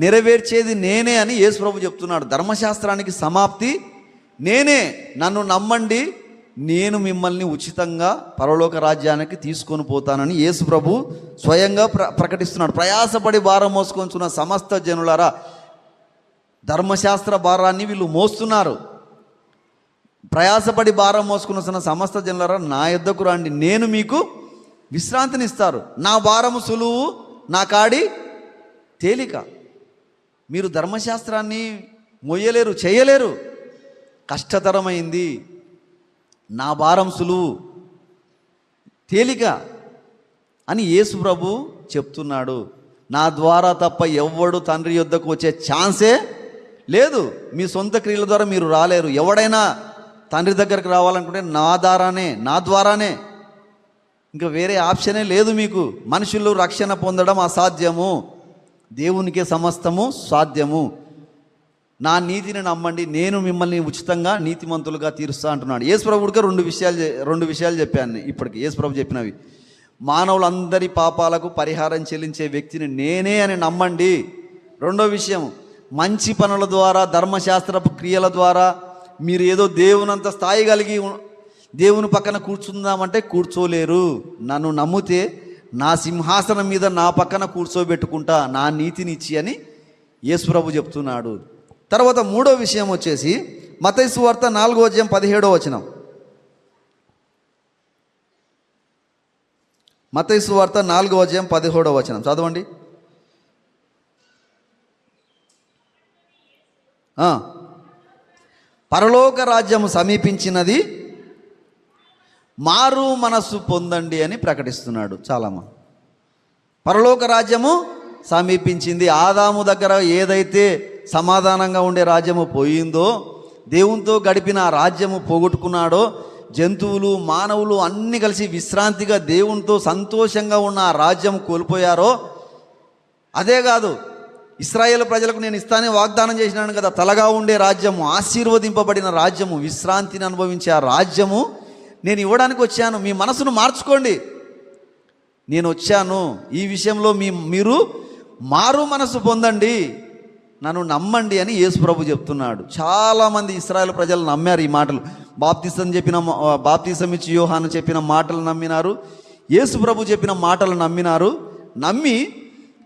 నెరవేర్చేది నేనే అని యేసు ప్రభు చెప్తున్నాడు. ధర్మశాస్త్రానికి సమాప్తి నేనే, నన్ను నమ్మండి, నేను మిమ్మల్ని ఉచితంగా పరలోక రాజ్యానికి తీసుకొని పోతానని యేసు ప్రభు స్వయంగా ప్రకటిస్తున్నాడు. ప్రయాసపడి భారం మోసుకొంచున్న సమస్త జనులారా, ధర్మశాస్త్ర భారాన్ని వీళ్ళు మోస్తున్నారు. ప్రయాసపడి భారం మోసుకున్న సమస్త జనులారా నా యొద్దకు రండి, నేను మీకు విశ్రాంతినిస్తారు. నా భారము సులువు, నా కాడి తేలిక. మీరు ధర్మశాస్త్రాన్ని మొయ్యలేరు, చేయలేరు, కష్టతరమైంది. నా భారం సులువు, తేలిక అని యేసు ప్రభు చెప్తున్నాడు. నా ద్వారా తప్ప ఎవ్వడు తండ్రి యొద్దకు వచ్చే ఛాన్సే లేదు. మీ సొంత క్రియల ద్వారా మీరు రాలేరు. ఎవడైనా తండ్రి దగ్గరికి రావాలనుకుంటే నా ద్వారానే, ఇంకా వేరే ఆప్షనే లేదు మీకు. మనుషులు రక్షణ పొందడం అసాధ్యము, దేవునికే సమస్తము సాధ్యము. నా నీతిని నమ్మండి, నేను మిమ్మల్ని ఉచితంగా నీతిమంతులుగా తీరుస్తా అంటున్నాడు. యేసు ప్రభువుగా రెండు విషయాలు చెప్పాను ఇప్పటికి. యేసు ప్రభు చెప్పినవి, మానవులందరి పాపాలకు పరిహారం చెల్లించే వ్యక్తిని నేనే అని నమ్మండి. రెండో విషయం, మంచి పనుల ద్వారా, ధర్మశాస్త్రపు క్రియల ద్వారా మీరు ఏదో దేవునంత స్థాయి కలిగి దేవుని పక్కన కూర్చుందామంటే కూర్చోలేరు. నన్ను నమ్మితే నా సింహాసనం మీద నా పక్కన కూర్చోబెట్టుకుంటా, నా నీతిని ఇచ్చి అని యేసు ప్రభు చెప్తున్నాడు. తర్వాత మూడో విషయం వచ్చేసి మత్తయి సువార్త 4వ అధ్యాయం 17వ వచనం. మత్తయి సువార్త 4వ అధ్యాయం 17వ వచనం చదవండి. పరలోక రాజ్యము సమీపించినది, మారు మనస్సు పొందండి అని ప్రకటిస్తున్నాడు. చాలామంది పరలోక రాజ్యము సమీపించింది. ఆదాము దగ్గర ఏదైతే సమాధానంగా ఉండే రాజ్యము పోయిందో, దేవునితో గడిపిన ఆ రాజ్యము పోగొట్టుకున్నాడో, జంతువులు మానవులు అన్నీ కలిసి విశ్రాంతిగా దేవునితో సంతోషంగా ఉన్న ఆ రాజ్యం కోల్పోయారో, అదే కాదు ఇశ్రాయేలు ప్రజలకు నేను ఇస్తానే వాగ్దానం చేసినాను కదా, తలగా ఉండే రాజ్యము, ఆశీర్వదింపబడిన రాజ్యము, విశ్రాంతిని అనుభవించే ఆ రాజ్యము నేను ఇవ్వడానికి వచ్చాను. మీ మనసును మార్చుకోండి, నేను వచ్చాను. ఈ విషయంలో మీరు మారు మనసు పొందండి, నన్ను నమ్మండి అని యేసు ప్రభు చెప్తున్నాడు. చాలామంది ఇశ్రాయేలు ప్రజలు నమ్మారు ఈ మాటలు. బాప్తిసం ఇచ్చి యోహాను చెప్పిన మాటలు నమ్మినారు, యేసు ప్రభు చెప్పిన మాటలు నమ్మినారు. నమ్మి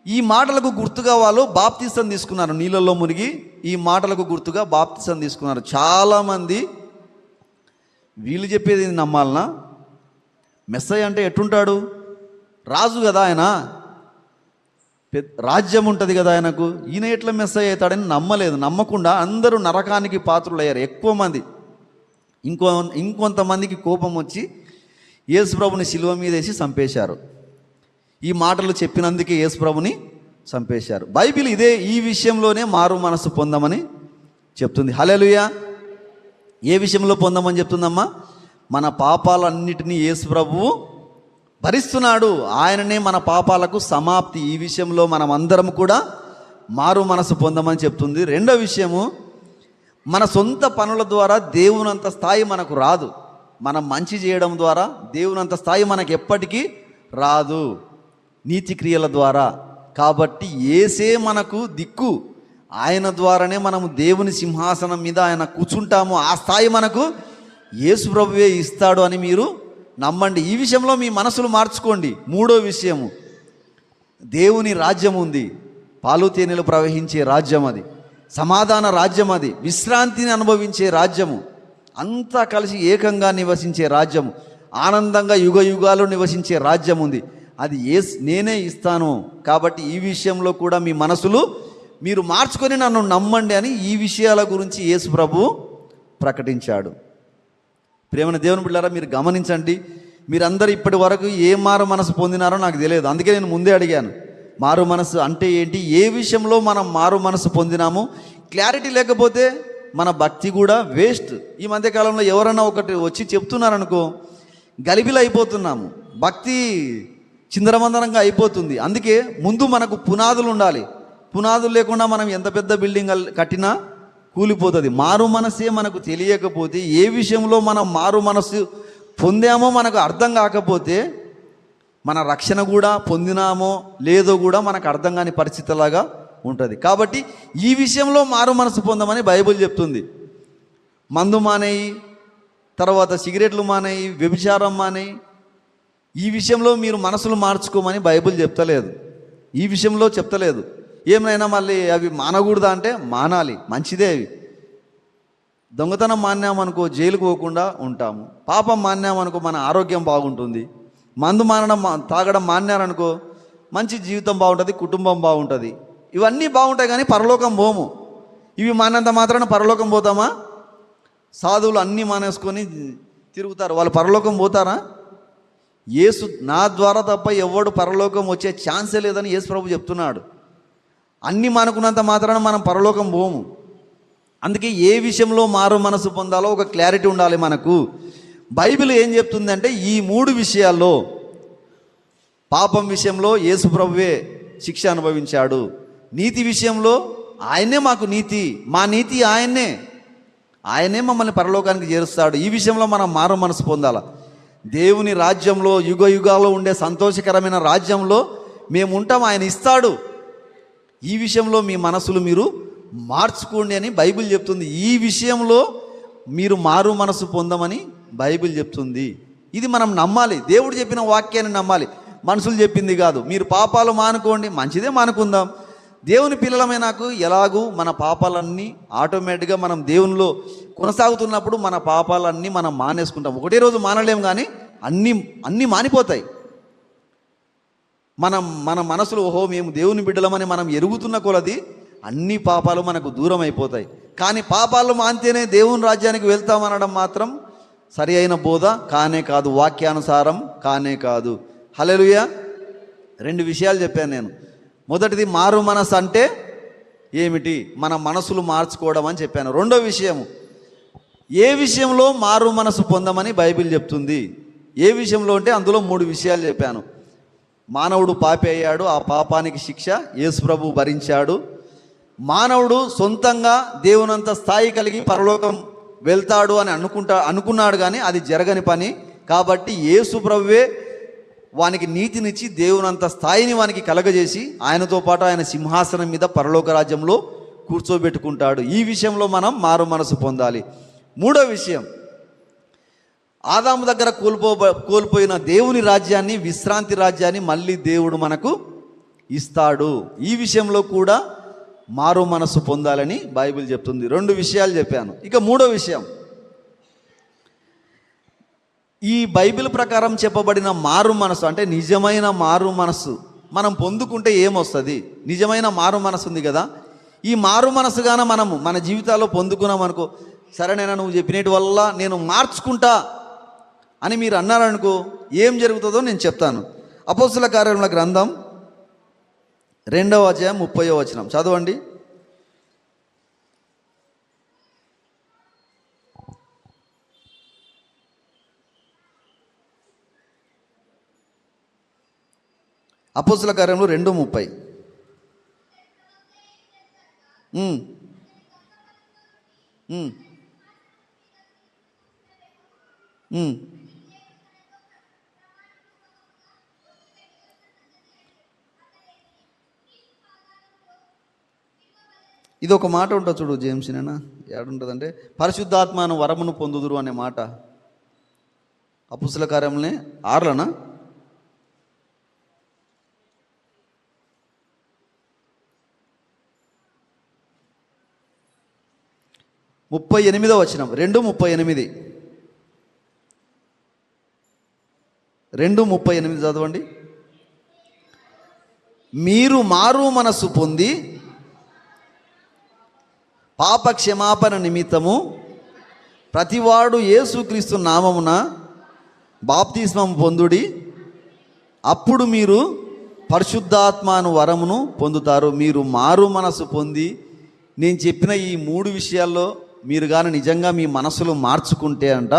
ఈ మాటలకు గుర్తుగా వాళ్ళు బాప్తిసం తీసుకున్నారు. నీళ్ళల్లో మునిగి ఈ మాటలకు గుర్తుగా బాప్తిసం తీసుకున్నారు. చాలామంది వీళ్ళు చెప్పేది నమ్మాలనా? మెస్సయ్య అంటే ఎట్టుంటాడు? రాజు కదా ఆయన, రాజ్యం ఉంటుంది కదా ఆయనకు, ఈయన ఎట్లా మెస్సయ్య అవుతాడని నమ్మలేదు. నమ్మకుండా అందరూ నరకానికి పాత్రులయ్యారు. ఎక్కువ మంది. ఇంకొంతమందికి కోపం వచ్చి యేసు ప్రభుని శిలువ మీద వేసి చంపేశారు. ఈ మాటలు చెప్పినందుకే యేసు ప్రభుని చంపేశారు. బైబిల్ ఈ విషయంలోనే మారు మనసు పొందమని చెప్తుంది. హల్లెలూయా. ఏ విషయంలో పొందమని చెప్తుందమ్మా? మన పాపాలన్నిటినీ యేసు ప్రభువు భరిస్తున్నాడు. ఆయననే మన పాపాలకు సమాప్తి. ఈ విషయంలో మనం అందరం కూడా మారు మనసు పొందమని చెప్తుంది. రెండో విషయము, మన సొంత పనుల ద్వారా దేవునంత స్థాయి మనకు రాదు. మనం మంచి చేయడం ద్వారా దేవునంత స్థాయి మనకు ఎప్పటికీ రాదు, నీతి క్రియల ద్వారా. కాబట్టి యేసే మనకు దిక్కు. ఆయన ద్వారానే మనము దేవుని సింహాసనం మీద ఆయన కూర్చుంటాము. ఆ స్థాయి మనకు యేసు ప్రభువే ఇస్తాడు అని మీరు నమ్మండి. ఈ విషయంలో మీ మనసులు మార్చుకోండి. మూడో విషయము, దేవుని రాజ్యం ఉంది. పాలు తేనెలు ప్రవహించే రాజ్యం అది, సమాధాన రాజ్యం అది, విశ్రాంతిని అనుభవించే రాజ్యము, అంతా కలిసి ఏకంగా నివసించే రాజ్యము, ఆనందంగా యుగ యుగాలు నివసించే రాజ్యం ఉంది. అది నేనే ఇస్తాను. కాబట్టి ఈ విషయంలో కూడా మీ మనసులు మీరు మార్చుకొని నన్ను నమ్మండి అని ఈ విషయాల గురించి యేసు ప్రభు ప్రకటించాడు. ప్రేమన దేవుని బిడ్డలారా, మీరు గమనించండి. మీరందరూ ఇప్పటి వరకు ఏ మారు మనసు పొందినారో నాకు తెలియదు. అందుకే నేను ముందే అడిగాను, మారు మనసు అంటే ఏంటి, ఏ విషయంలో మనం మారు మనసు పొందినాము. క్లారిటీ లేకపోతే మన భక్తి కూడా వేస్ట్. ఈ మధ్యకాలంలో ఎవరన్నా ఒకటి వచ్చి చెప్తున్నారనుకో, గలిబిలు అయిపోతున్నాము, భక్తి చిందరమందరంగా అయిపోతుంది. అందుకే ముందు మనకు పునాదులు ఉండాలి. పునాదులు లేకుండా మనం ఎంత పెద్ద బిల్డింగ్ కట్టినా కూలిపోతుంది. మారు మనసే మనకు తెలియకపోతే, ఏ విషయంలో మనం మారు మనసు పొందామో మనకు అర్థం కాకపోతే, మన రక్షణ కూడా పొందినామో లేదో కూడా మనకు అర్థం కాని పరిస్థితిలాగా ఉంటుంది. కాబట్టి ఈ విషయంలో మారు మనసు పొందమని బైబిల్ చెప్తుంది. మందు మానేయి, తర్వాత సిగరెట్లు మానేయి, వ్యభిచారం మానేయి, ఈ విషయంలో మీరు మనసులు మార్చుకోమని బైబిల్ చెప్తలేదు. ఈ విషయంలో చెప్తలేదు. ఏమైనా మళ్ళీ అవి మానకూడదా అంటే మానాలి, మంచిదే. అవి దొంగతనం మాన్నామనుకో జైలుకు పోకుండా ఉంటాము. పాపం మాన్నామనుకో మన ఆరోగ్యం బాగుంటుంది. మందు తాగడం మాన్నారనుకో మంచి జీవితం బాగుంటుంది, కుటుంబం బాగుంటుంది. ఇవన్నీ బాగుంటాయి కానీ పరలోకం పోము. ఇవి మానంత మాత్రాన పరలోకం పోతామా? సాధువులు అన్నీ మానేసుకొని తిరుగుతారు, వాళ్ళు పరలోకం పోతారా? యేసు నా ద్వారా తప్ప ఎవడు పరలోకం వచ్చే ఛాన్సే లేదని యేసు ప్రభు చెప్తున్నాడు. అన్నీ మానుకున్నంత మాత్రాన మనం పరలోకం పోము. అందుకే ఏ విషయంలో మారు మనసు పొందాలో ఒక క్లారిటీ ఉండాలి మనకు. బైబిల్ ఏం చెప్తుందంటే, ఈ మూడు విషయాల్లో, పాపం విషయంలో యేసు ప్రభువే శిక్ష అనుభవించాడు, నీతి విషయంలో ఆయనే మాకు నీతి, మా నీతి ఆయనే మమ్మల్ని పరలోకానికి చేరుస్తాడు. ఈ విషయంలో మనం మారు మనసు పొందాలి. దేవుని రాజ్యంలో, యుగ యుగాల్లో ఉండే సంతోషకరమైన రాజ్యంలో మేము ఉంటాం, ఆయన ఇస్తాడు. ఈ విషయంలో మీ మనసులు మీరు మార్చుకోండి అని బైబిల్ చెప్తుంది. ఈ విషయంలో మీరు మారు మనసు పొందమని బైబిల్ చెప్తుంది. ఇది మనం నమ్మాలి. దేవుడు చెప్పిన వాక్యాన్ని నమ్మాలి, మనుషులు చెప్పింది కాదు. మీరు పాపాలు మానుకోండి, మంచిదే, మానుకుందాం. దేవుని పిల్లలమైనాకు ఎలాగూ మన పాపాలన్నీ ఆటోమేటిక్గా మనం దేవునిలో కొనసాగుతున్నప్పుడు మన పాపాలన్నీ మనం మానేసుకుంటాం. ఒకటే రోజు మానలేం, కానీ అన్నీ మానిపోతాయి. మన మనసులో ఓహో మేము దేవుని బిడ్డలమని మనం ఎరుగుతున్న కొలది అన్ని పాపాలు మనకు దూరం అయిపోతాయి. కానీ పాపాలు మానితేనే దేవుని రాజ్యానికి వెళ్తామనడం మాత్రం సరి అయిన బోధ కానే కాదు, వాక్యానుసారం కానే కాదు. హల్లెలూయా. 2 విషయాలు చెప్పాను నేను. మొదటిది మారు మనసు అంటే ఏమిటి? మన మనసులు మార్చుకోవడం అని చెప్పాను. రెండో విషయం, ఏ విషయంలో మారు మనసు పొందమని బైబిల్ చెప్తుంది? ఏ విషయంలో అంటే అందులో 3 విషయాలు చెప్పాను. మానవుడు పాపి అయ్యాడు, ఆ పాపానికి శిక్ష యేసు ప్రభువు భరించాడు. మానవుడు సొంతంగా దేవునంత స్థాయి కలిగి పరలోకం వెళ్తాడు అని అనుకున్నాడు, కానీ అది జరగని పని. కాబట్టి యేసు ప్రభువే వానికి నీతినిచ్చి దేవునంత స్థాయిని వానికి కలగజేసి ఆయనతో పాటు ఆయన సింహాసనం మీద పరలోక రాజ్యంలో కూర్చోబెట్టుకుంటాడు. ఈ విషయంలో మనం మారు మనసు పొందాలి. మూడో విషయం, ఆదాము దగ్గర కోల్పోయిన దేవుని రాజ్యాన్ని, విశ్రాంతి రాజ్యాన్ని మళ్ళీ దేవుడు మనకు ఇస్తాడు. ఈ విషయంలో కూడా మారు మనసు పొందాలని బైబిల్ చెప్తుంది. 2 విషయాలు చెప్పాను. ఇక మూడో విషయం, ఈ బైబిల్ ప్రకారం చెప్పబడిన మారు మనసు అంటే నిజమైన మారు మనసు మనం పొందుకుంటే ఏమొస్తుంది? నిజమైన మారు మనసు ఉంది కదా, ఈ మారు మనసుగాన మనము మన జీవితాల్లో పొందుకున్నాం అనుకో, సరేనైనా నువ్వు చెప్పినటి వల్ల నేను మార్చుకుంటా అని మీరు అన్నారనుకో, ఏం జరుగుతుందో నేను చెప్తాను. అపోస్తుల కార్యముల గ్రంథం 2వ అధ్యాయం 30వ వచనం చదవండి. అపోస్తుల కార్యములు 2:30. ఇది ఒక మాట ఉంటుంది చూడు జేమ్స్, నేనా ఏడుంటుందంటే పరిశుద్ధాత్మను వరమును పొందుదురు అనే మాట అపోస్తుల కార్యములనే 6లోనా 38వ వచనం 2:38 2:38 చదవండి. మీరు మారు మనసు పొంది పాప క్షమాపణ నిమిత్తము ప్రతివాడు యేసుక్రీస్తు నామమున బాప్తిస్మం పొందుడి, అప్పుడు మీరు పరిశుద్ధాత్మను వరమును పొందుతారు. మీరు మారు మనసు పొంది నేను చెప్పిన ఈ 3 విషయాల్లో మీరు కానీ నిజంగా మీ మనసులు మార్చుకుంటే అంట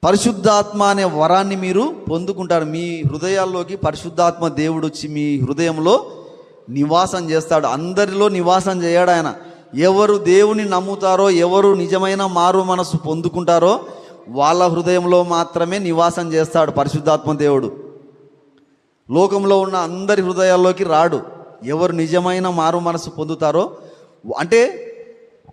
పరిశుద్ధాత్మ అనే వరాన్ని మీరు పొందుకుంటారు. మీ హృదయాల్లోకి పరిశుద్ధాత్మ దేవుడు వచ్చి మీ హృదయంలో నివాసం చేస్తాడు. అందరిలో నివాసం చేయడు ఆయన. ఎవరు దేవుని నమ్ముతారో, ఎవరు నిజమైన మారు మనసు పొందుకుంటారో వాళ్ళ హృదయంలో మాత్రమే నివాసం చేస్తాడు పరిశుద్ధాత్మ దేవుడు. లోకంలో ఉన్న అందరి హృదయాల్లోకి రాడు. ఎవరు నిజమైన మారు మనసు పొందుతారో, అంటే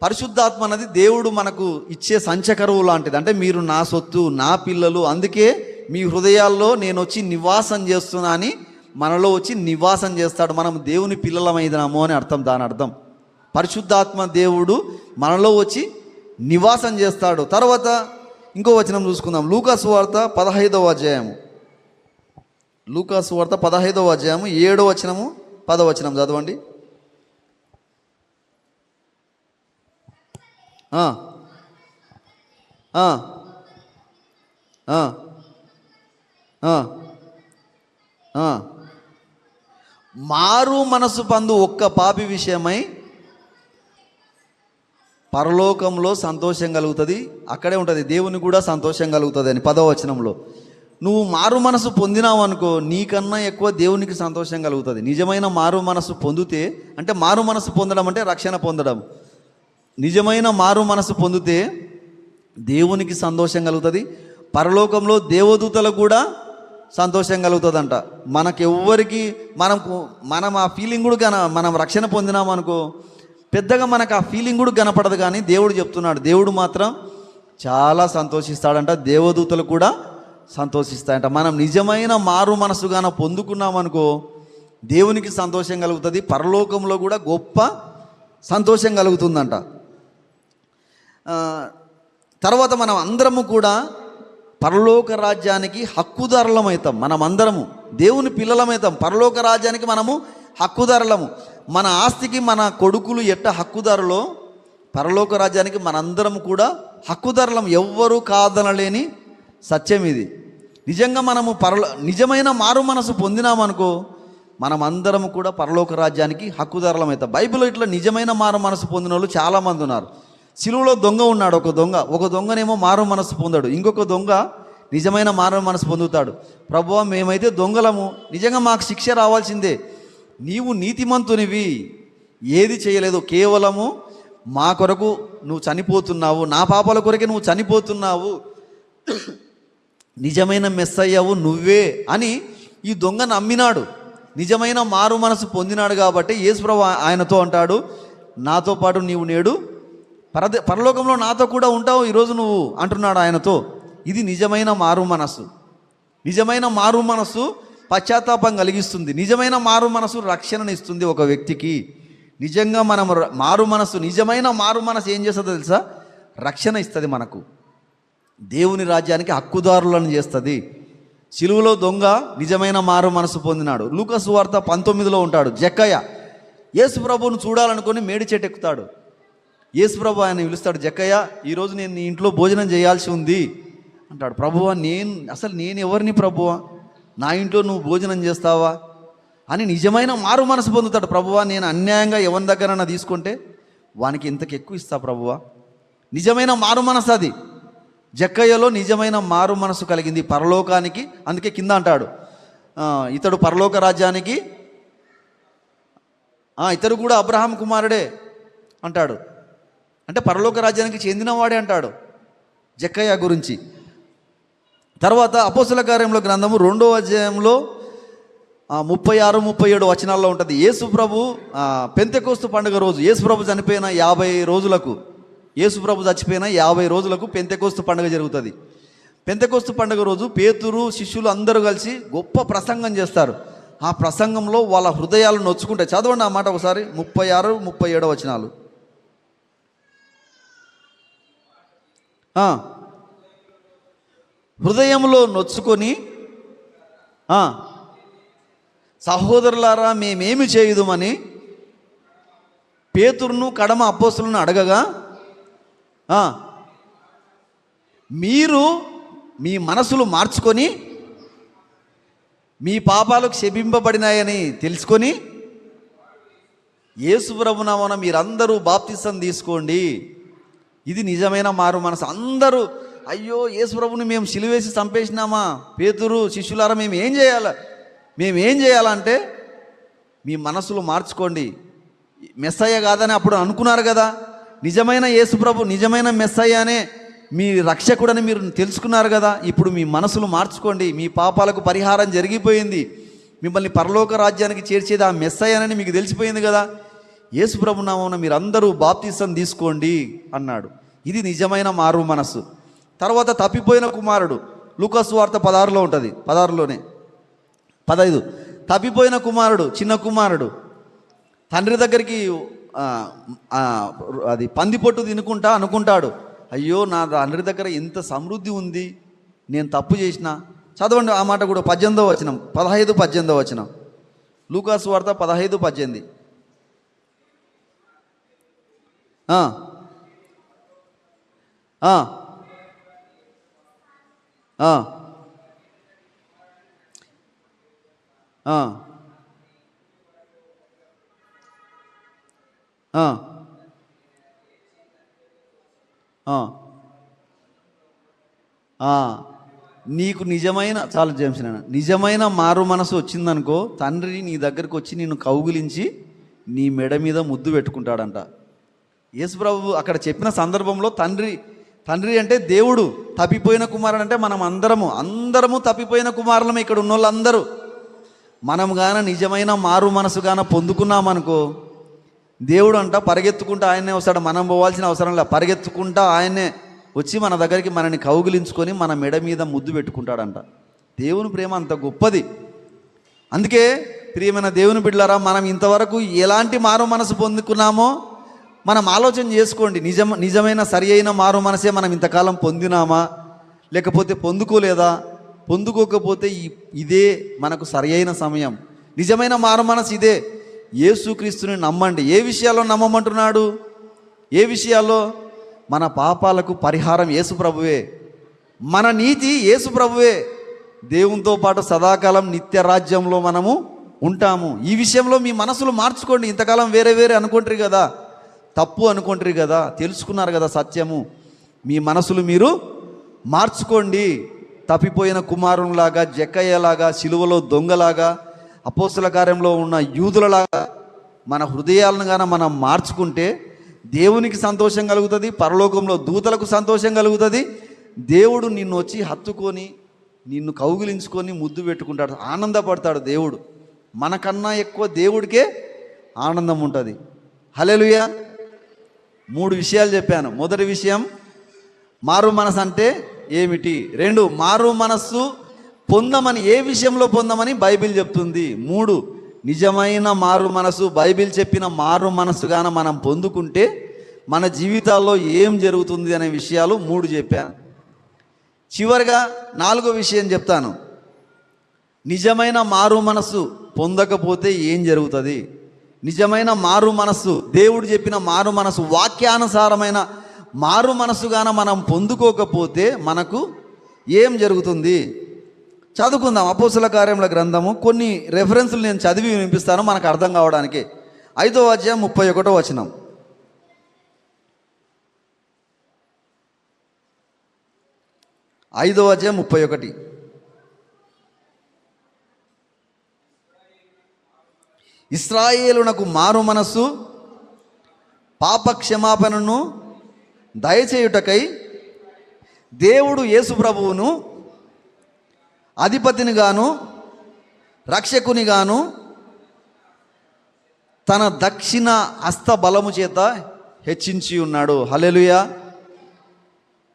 పరిశుద్ధాత్మ అన్నది దేవుడు మనకు ఇచ్చే సంచకరువు లాంటిది. అంటే మీరు నా సొత్తు, నా పిల్లలు, అందుకే మీ హృదయాల్లో నేను వచ్చి నివాసం చేస్తున్నా అని మనలో వచ్చి నివాసం చేస్తాడు. మనం దేవుని పిల్లలమైనాము అని అర్థం. దాని అర్థం పరిశుద్ధాత్మ దేవుడు మనలో వచ్చి నివాసం చేస్తాడు. తర్వాత ఇంకో వచనం చూసుకుందాం. లూకాసు వార్త 15వ అధ్యాయము. లూకాసు వార్త 15వ అధ్యాయము 7వ వచనము 10వ వచనం చదవండి. మారు మనసు పందు ఒక్క పాపి విషయమై పరలోకంలో సంతోషం కలుగుతుంది. అక్కడే ఉంటుంది, దేవుని కూడా సంతోషం కలుగుతుంది అని 10వ వచనంలో. నువ్వు మారు మనసు పొందినావు అనుకో, నీకన్నా ఎక్కువ దేవునికి సంతోషం కలుగుతుంది. నిజమైన మారు మనసు పొందితే, అంటే మారు మనసు పొందడం అంటే రక్షణ పొందడం. నిజమైన మారు మనసు పొందితే దేవునికి సంతోషం కలుగుతుంది, పరలోకంలో దేవదూతలకు కూడా సంతోషం కలుగుతుందంట. మనకెవ్వరికి మనం ఆ ఫీలింగ్ కూడా మనం రక్షణ పొందినామనుకో పెద్దగా మనకు ఆ ఫీలింగ్ కూడా కనపడదు, కానీ దేవుడు చెప్తున్నాడు, దేవుడు మాత్రం చాలా సంతోషిస్తాడంట, దేవదూతలు కూడా సంతోషిస్తాయంట. మనం నిజమైన మారు మనసుగాన పొందుకున్నామనుకో దేవునికి సంతోషం కలుగుతుంది, పరలోకంలో కూడా గొప్ప సంతోషం కలుగుతుందంట. తర్వాత మనం అందరము కూడా పరలోక రాజ్యానికి హక్కుదారులమవుతాం. మనం అందరము దేవుని పిల్లలమవుతాం. పరలోక రాజ్యానికి మనము హక్కుదారులము. మన ఆస్తికి మన కొడుకులు ఎట్ట హక్కుదారులో పరలోక రాజ్యానికి మనందరం కూడా హక్కుదారులం. ఎవ్వరూ కాదనలేని సత్యం ఇది. నిజంగా మనము నిజమైన మారు మనసు పొందినామనుకో మనమందరం కూడా పరలోక రాజ్యానికి హక్కుదారులం అవుతాం. బైబిల్లో ఇట్లా నిజమైన మారు మనసు పొందిన వాళ్ళు చాలామంది ఉన్నారు. సిలువలో దొంగ ఉన్నాడు, ఒక దొంగనేమో మారు మనసు పొందాడు, ఇంకొక దొంగ నిజమైన మారు మనసు పొందుతాడు. ప్రభువా, మేమైతే దొంగలము, నిజంగా మాకు శిక్ష రావాల్సిందే, నీవు నీతిమంతునివి, ఏది చేయలేదు, కేవలము మా కొరకు నువ్వు చనిపోతున్నావు, నా పాపాల కొరకే నువ్వు చనిపోతున్నావు, నిజమైన మెస్సయ్యవు నువ్వే అని ఈ దొంగ నమ్మినాడు. నిజమైన మారు మనసు పొందినాడు కాబట్టి యేసుప్రభు ఆయనతో అంటాడు, నాతో పాటు నీవు నేడు పరలోకంలో నాతో కూడా ఉంటావు ఈరోజు నువ్వు అంటున్నాడు ఆయనతో. ఇది నిజమైన మారు మనసు. నిజమైన మారు మనసు పశ్చాత్తాపం కలిగిస్తుంది. నిజమైన మారు మనసు రక్షణను ఇస్తుంది ఒక వ్యక్తికి. నిజంగా మనం మారు మనసు, నిజమైన మారు మనసు ఏం చేస్తుందో తెలుసా? రక్షణ ఇస్తుంది మనకు, దేవుని రాజ్యానికి హక్కుదారులను చేస్తుంది. సిలువలో దొంగ నిజమైన మారు మనసు పొందినాడు. లూకా సువార్త 19లో ఉంటాడు జక్కయ్య. యేసుప్రభువును చూడాలనుకొని మేడి చెట్టు ఎక్కుతాడు. యేసుప్రభు ఆయన పిలుస్తాడు, జక్కయ్య, ఈరోజు నేను నీ ఇంట్లో భోజనం చేయాల్సి ఉంది అంటాడు. ప్రభువా, నేను ఎవరిని ప్రభువా, నా ఇంట్లో నువ్వు భోజనం చేస్తావా అని నిజమైన మారు మనసు పొందుతాడు. ప్రభువా, నేను అన్యాయంగా ఎవరి దగ్గరన్నా తీసుకుంటే వానికి ఇంతకు ఎక్కువ ఇస్తా ప్రభువా. నిజమైన మారు మనసు అది. జక్కయ్యలో నిజమైన మారు మనసు కలిగింది పరలోకానికి. అందుకే కింద అంటాడు, ఇతడు పరలోక రాజ్యానికి, ఇతడు కూడా అబ్రహాం కుమారుడే అంటాడు. అంటే పరలోక రాజ్యానికి చెందినవాడే అంటాడు జక్కయ్య గురించి. తర్వాత అపోస్తల కార్యముల గ్రంథము 2వ అధ్యాయంలో 36, 37 వచనాల్లో ఉంటుంది. యేసుప్రభు పెంతెకోస్తు పండుగ రోజు, యేసుప్రభు చచ్చిపోయిన 50 రోజులకు పెంతెకోస్తు పండుగ జరుగుతుంది. పెంతెకోస్తు పండుగ రోజు పేతురు శిష్యులు అందరూ కలిసి గొప్ప ప్రసంగం చేస్తారు. ఆ ప్రసంగంలో వాళ్ళ హృదయాలు నొచ్చుకుంటాయి. చదవండి ఆ మాట ఒకసారి, 36, 37 వచనాలు. హృదయంలో నొచ్చుకొని, సహోదరులారా మేమేమి చేయుదుమని పేతురును కడమ అపోస్తలులను అడగగా, మీరు మీ మనసులు మార్చుకొని మీ పాపాలు క్షమింపబడినాయని తెలుసుకొని యేసుప్రభు నామమున మీరందరూ బాప్తిసం తీసుకోండి. ఇది నిజమైన మారు మనసు. అందరూ, అయ్యో యేసుప్రభుని మేము సిలువేసి చంపేసినామా, పేతురు శిష్యులారా మేమేం చేయాలంటే మీ మనసులు మార్చుకోండి. మెస్సయ్య కాదని అప్పుడు అనుకున్నారు కదా, నిజమైన యేసుప్రభు నిజమైన మెస్సయ్య అనే మీ రక్షకుడని మీరు తెలుసుకున్నారు కదా, ఇప్పుడు మీ మనసులు మార్చుకోండి. మీ పాపాలకు పరిహారం జరిగిపోయింది, మిమ్మల్ని పరలోక రాజ్యానికి చేర్చేది ఆ మెస్సయ్యనని మీకు తెలిసిపోయింది కదా, యేసుప్రభు నామమున మీరందరూ బాప్తిసం తీసుకోండి అన్నాడు. ఇది నిజమైన మారు మనసు. తర్వాత తప్పిపోయిన కుమారుడు, లూకా సువార్త 16లో ఉంటుంది, 15. తప్పిపోయిన కుమారుడు, చిన్న కుమారుడు తండ్రి దగ్గరికి అది పందిపొట్టు తినుకుంటా అనుకుంటాడు, అయ్యో నా తండ్రి దగ్గర ఎంత సమృద్ధి ఉంది, నేను తప్పు చేసిన. చదవండి ఆ మాట కూడా, 18వ వచనం, 15, 18వ వచనం. లూకా సువార్త 15, 18. నీకు చాలా జేమ్స్, నిజమైన మారు మనసు వచ్చిందనుకో, తండ్రి నీ దగ్గరకు వచ్చి నిన్ను కౌగిలించి నీ మెడ మీద ముద్దు పెట్టుకుంటాడంట. యేసుప్రభు అక్కడ చెప్పిన సందర్భంలో తండ్రి అంటే దేవుడు, తప్పిపోయిన కుమారుడు అంటే మనం అందరము తప్పిపోయిన కుమారులమే. ఇక్కడ ఉన్న వాళ్ళందరూ మనం గాన నిజమైన మారు మనసు గాన పొందుకున్నామనుకో, దేవుడు అంట పరిగెత్తుకుంటా ఆయన్నే వస్తాడు. మనం పోవాల్సిన అవసరం లేదు, పరిగెత్తుకుంటా ఆయన్నే వచ్చి మన దగ్గరికి మనని కౌగిలించుకొని మన మెడ మీద ముద్దు పెట్టుకుంటాడంట. దేవుని ప్రేమ అంత గొప్పది. అందుకే ప్రియమైన దేవుని బిడ్డలారా, మనం ఇంతవరకు ఎలాంటి మారు మనసు పొందుకున్నామో మనం ఆలోచన చేసుకోండి. నిజమైన సరి అయిన మారు మనసే మనం ఇంతకాలం పొందినామా, లేకపోతే పొందుకోలేదా? పొందుకోకపోతే ఇదే మనకు సరి అయిన సమయం. నిజమైన మారు మనసు ఇదే. యేసుక్రీస్తుని నమ్మండి. ఏ విషయాల్లో నమ్మమంటున్నాడు? ఏ విషయాల్లో? మన పాపాలకు పరిహారం యేసుప్రభువే, మన నీతి యేసుప్రభువే. దేవునితో పాటు సదాకాలం నిత్య రాజ్యంలో మనము ఉంటాము. ఈ విషయంలో మీ మనసులు మార్చుకోండి. ఇంతకాలం వేరే వేరే అనుకుంటారు కదా, తప్పు అనుకుంటారు కదా, తెలుసుకున్నారు కదా సత్యము. మీ మనసులు మీరు మార్చుకోండి. తప్పిపోయిన కుమారునిలాగా, జక్కయ్యలాగా, సిలువలో దొంగలాగా, అపోస్తల కార్యంలో ఉన్న యూదులలాగా మన హృదయాలను గాన మనం మార్చుకుంటే దేవునికి సంతోషం కలుగుతుంది, పరలోకంలో దూతలకు సంతోషం కలుగుతుంది. దేవుడు నిన్ను వచ్చి హత్తుకొని నిన్ను కౌగిలించుకొని ముద్దు పెట్టుకుంటాడు, ఆనందపడతాడు దేవుడు. మనకన్నా ఎక్కువ దేవుడికే ఆనందం ఉంటుంది. హల్లెలూయా. 3 విషయాలు చెప్పాను. మొదటి విషయం మారు మనసు అంటే ఏమిటి. 2 మారు మనస్సు పొందమని, ఏ విషయంలో పొందమని బైబిల్ చెప్తుంది. 3 నిజమైన మారు మనసు, బైబిల్ చెప్పిన మారు మనసుగాన మనం పొందుకుంటే మన జీవితాల్లో ఏం జరుగుతుంది అనే విషయాలు 3 చెప్పాను. చివరిగా 4వ విషయం చెప్తాను. నిజమైన మారు మనసు పొందకపోతే ఏం జరుగుతుంది. నిజమైన మారు మనస్సు, దేవుడు చెప్పిన మారు మనసు, వాక్యానుసారమైన మారు మనసుగాన మనం పొందుకోకపోతే మనకు ఏం జరుగుతుంది. చదువుకుందాం అపోస్తల కార్యముల గ్రంథము. కొన్ని రెఫరెన్సులు నేను చదివి వినిపిస్తాను మనకు అర్థం కావడానికి. 5వ అధ్యాయం 31వ వచనం. 5వ అధ్యాయం 31. ఇశ్రాయేలునకు మారు మనస్సు, పాప క్షమాపణను దయచేయుటకై దేవుడు యేసు ప్రభువును అధిపతినిగాను రక్షకునిగాను తన దక్షిణ హస్త బలము చేత హెచ్చించి ఉన్నాడు. హల్లెలూయా.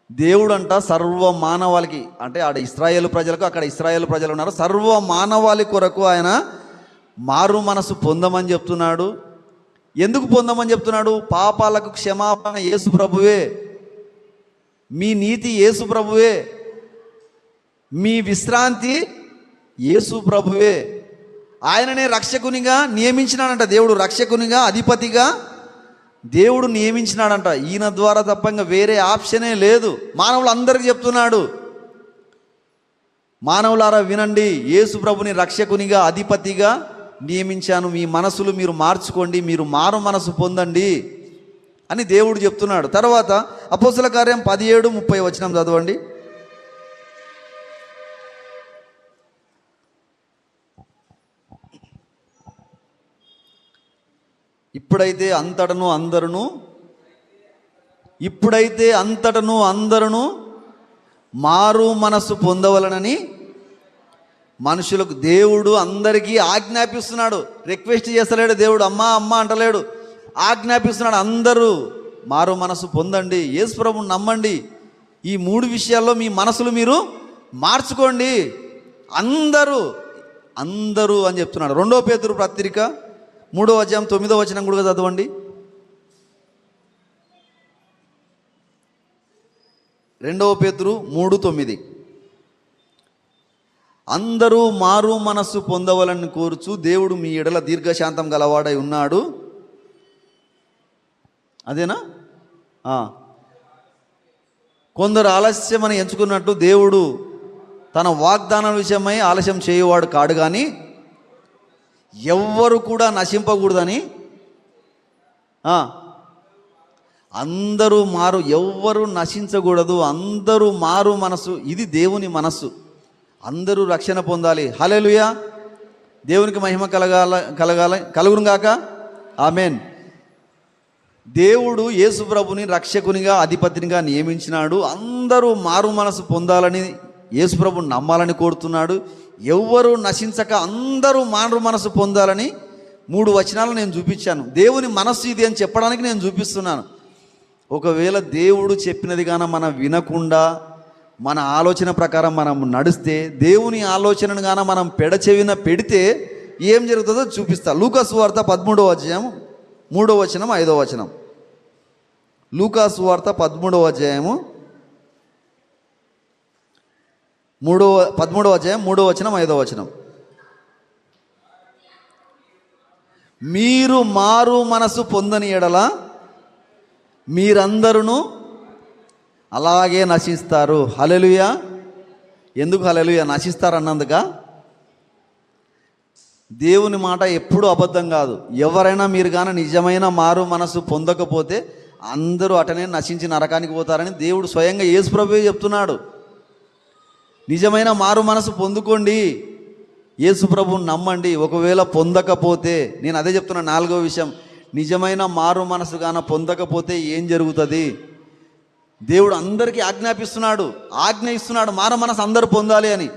దేవుడు అంట సర్వ మానవాళికి, అంటే ఆడ ఇశ్రాయేలు ప్రజలకు, అక్కడ ఇశ్రాయేలు ప్రజలు ఉన్నారు, సర్వ మానవాళి కొరకు ఆయన మారు మనసు పొందమని చెప్తున్నాడు. ఎందుకు పొందమని చెప్తున్నాడు? పాపాలకు క్షమాపణ యేసు ప్రభువే, మీ నీతి యేసు ప్రభువే, మీ విశ్రాంతి యేసు ప్రభువే. ఆయననే రక్షకునిగా నియమించినాడంట దేవుడు. రక్షకునిగా, అధిపతిగా దేవుడు నియమించినాడంట. ఈయన ద్వారా తప్ప ఇంకా వేరే ఆప్షనే లేదు. మానవులందరికీ చెప్తున్నాడు, మానవులారా వినండి, యేసు ప్రభుని రక్షకునిగా, అధిపతిగా నియమించాను. మీ మనసులు మీరు మార్చుకోండి, మీరు మారు మనసు పొందండి అని దేవుడు చెప్తున్నాడు. తర్వాత అపోస్తల కార్యం 17:30 వచనం చదవండి. ఇప్పుడైతే అంతటను అందరూ మారు మనసు పొందవలనని మనుషులకు దేవుడు అందరికీ ఆజ్ఞాపిస్తున్నాడు. రిక్వెస్ట్ చేస్తలేడు దేవుడు, అమ్మా అమ్మ అంటలేడు, ఆజ్ఞాపిస్తున్నాడు. అందరూ మారు మనసు పొందండి, యేసు ప్రభువుని నమ్మండి, ఈ 3 విషయాల్లో మీ మనసులు మీరు మార్చుకోండి. అందరూ అని చెప్తున్నాడు. 2వ పేతురు పత్రిక 3వ అధ్యాయం 9వ వచనం కూడా చదవండి. 2వ పేతురు 3:9. అందరూ మారు మనస్సు పొందవలని కోరుచు దేవుడు మీ ఎడల దీర్ఘశాంతం గలవాడై ఉన్నాడు. అదేనా? కొందరు ఆలస్యమని ఎంచుకున్నట్టు దేవుడు తన వాగ్దానం విషయమై ఆలస్యం చేయవాడు కాడు, కానీ ఎవ్వరు కూడా నశింపకూడదని ఎవ్వరు నశించకూడదు, అందరూ మారు మనసు. ఇది దేవుని మనస్సు. అందరూ రక్షణ పొందాలి. హల్లెలూయా. దేవునికి మహిమ కలుగునుగాక. ఆమేన్. దేవుడు యేసు ప్రభుని రక్షకునిగా, అధిపతినిగా నియమించినాడు. అందరూ మారు మనసు పొందాలని, యేసు ప్రభుని నమ్మాలని కోరుతున్నాడు. ఎవ్వరూ నశించక అందరూ మారు మనసు పొందాలని 3 వచనాలు నేను చూపించాను. దేవుని మనస్సు ఇది అని చెప్పడానికి నేను చూపిస్తున్నాను. ఒకవేళ దేవుడు చెప్పినది గాన మనం వినకుండా మన ఆలోచన ప్రకారం మనం నడిస్తే, దేవుని ఆలోచనను గాన మనం పెడచెవిన పెడితే ఏం జరుగుతుందో చూపిస్తా. లూకా సువార్త 13వ అధ్యాయం 3వ వచనం 5వ వచనం. లూకా సువార్త 13వ అధ్యాయము 13వ అధ్యాయం 3వ వచనం 5వ వచనం. మీరు మారు మనసు పొందని ఎడల మీరందరూ అలాగే నశిస్తారు. హల్లెలూయా. ఎందుకు హల్లెలూయా? నశిస్తారు అన్నందుక. దేవుని మాట ఎప్పుడూ అబద్ధం కాదు. ఎవరైనా మీరు కానీ నిజమైన మారు మనసు పొందకపోతే అందరూ అటనే నశించి నరకానికి పోతారని దేవుడు స్వయంగా యేసుప్రభువే చెప్తున్నాడు. నిజమైన మారు మనసు పొందుకోండి, యేసుప్రభుని నమ్మండి. ఒకవేళ పొందకపోతే, నేను అదే చెప్తున్నా, 4వ విషయం, నిజమైన మారు మనసు గాన పొందకపోతే ఏం జరుగుతుంది? దేవుడు అందరికీ ఆజ్ఞ ఇస్తున్నాడు మారు మనసు అందరూ పొందాలి అని.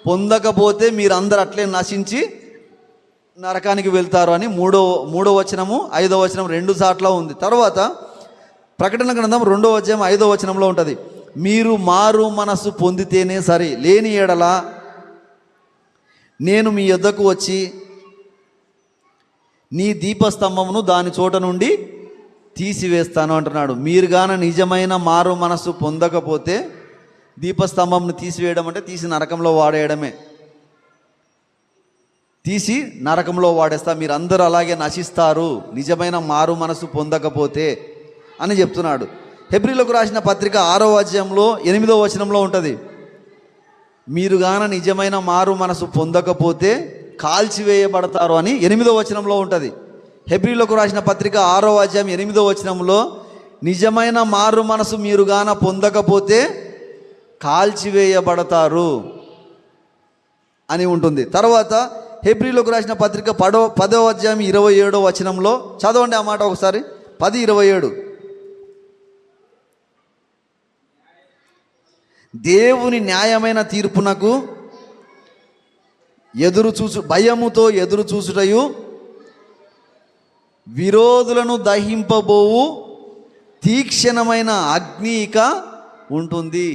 పొందకపోతే మీరు అందరు అట్లే నశించి నరకానికి వెళ్తారు అని 3వ వచనము 5వ వచనం 2 సార్లు ఉంది. తర్వాత ప్రకటన గ్రంథం 2వ అధ్యాయం 5వ వచనంలో ఉంటుంది, మీరు మారు మనసు పొందితేనే సరే, లేని ఎడల నేను మీ యొద్దకు వచ్చి నీ దీపస్తంభమును దాని చోట నుండి తీసివేస్తాను అంటున్నాడు. మీరు గాన నిజమైన మారు మనసు పొందకపోతే దీపస్తంభంను తీసివేయడం అంటే తీసి నరకంలో వాడేయడమే. తీసి నరకంలో వాడేస్తా, మీరు అందరూ అలాగే నశిస్తారు నిజమైన మారు మనసు పొందకపోతే అని చెప్తున్నాడు. హెబ్రీలకు రాసిన పత్రిక 6వ అధ్యాయంలో 8వ వచనంలో ఉంటుంది, మీరు గాన నిజమైన మారు మనసు పొందకపోతే కాల్చివేయబడతారు అని 8వ వచనంలో ఉంటుంది. హెబ్రీలకు రాసిన పత్రిక 6వ అధ్యాయం 8వ వచనంలో నిజమైన మారు మనసు మీరు గాన పొందకపోతే కాల్చివేయబడతారు అని ఉంటుంది. తర్వాత హెబ్రీలకు రాసిన పత్రిక 10వ అధ్యాయం 27వ వచనంలో చదవండి ఆ మాట ఒకసారి. 10:27, దేవుని న్యాయమైన తీర్పునకు భయముతో ఎదురు చూసుటయు విరోధులను దహింపబోవు తీక్షణమైన అగ్ని ఇక ఉంటుంది.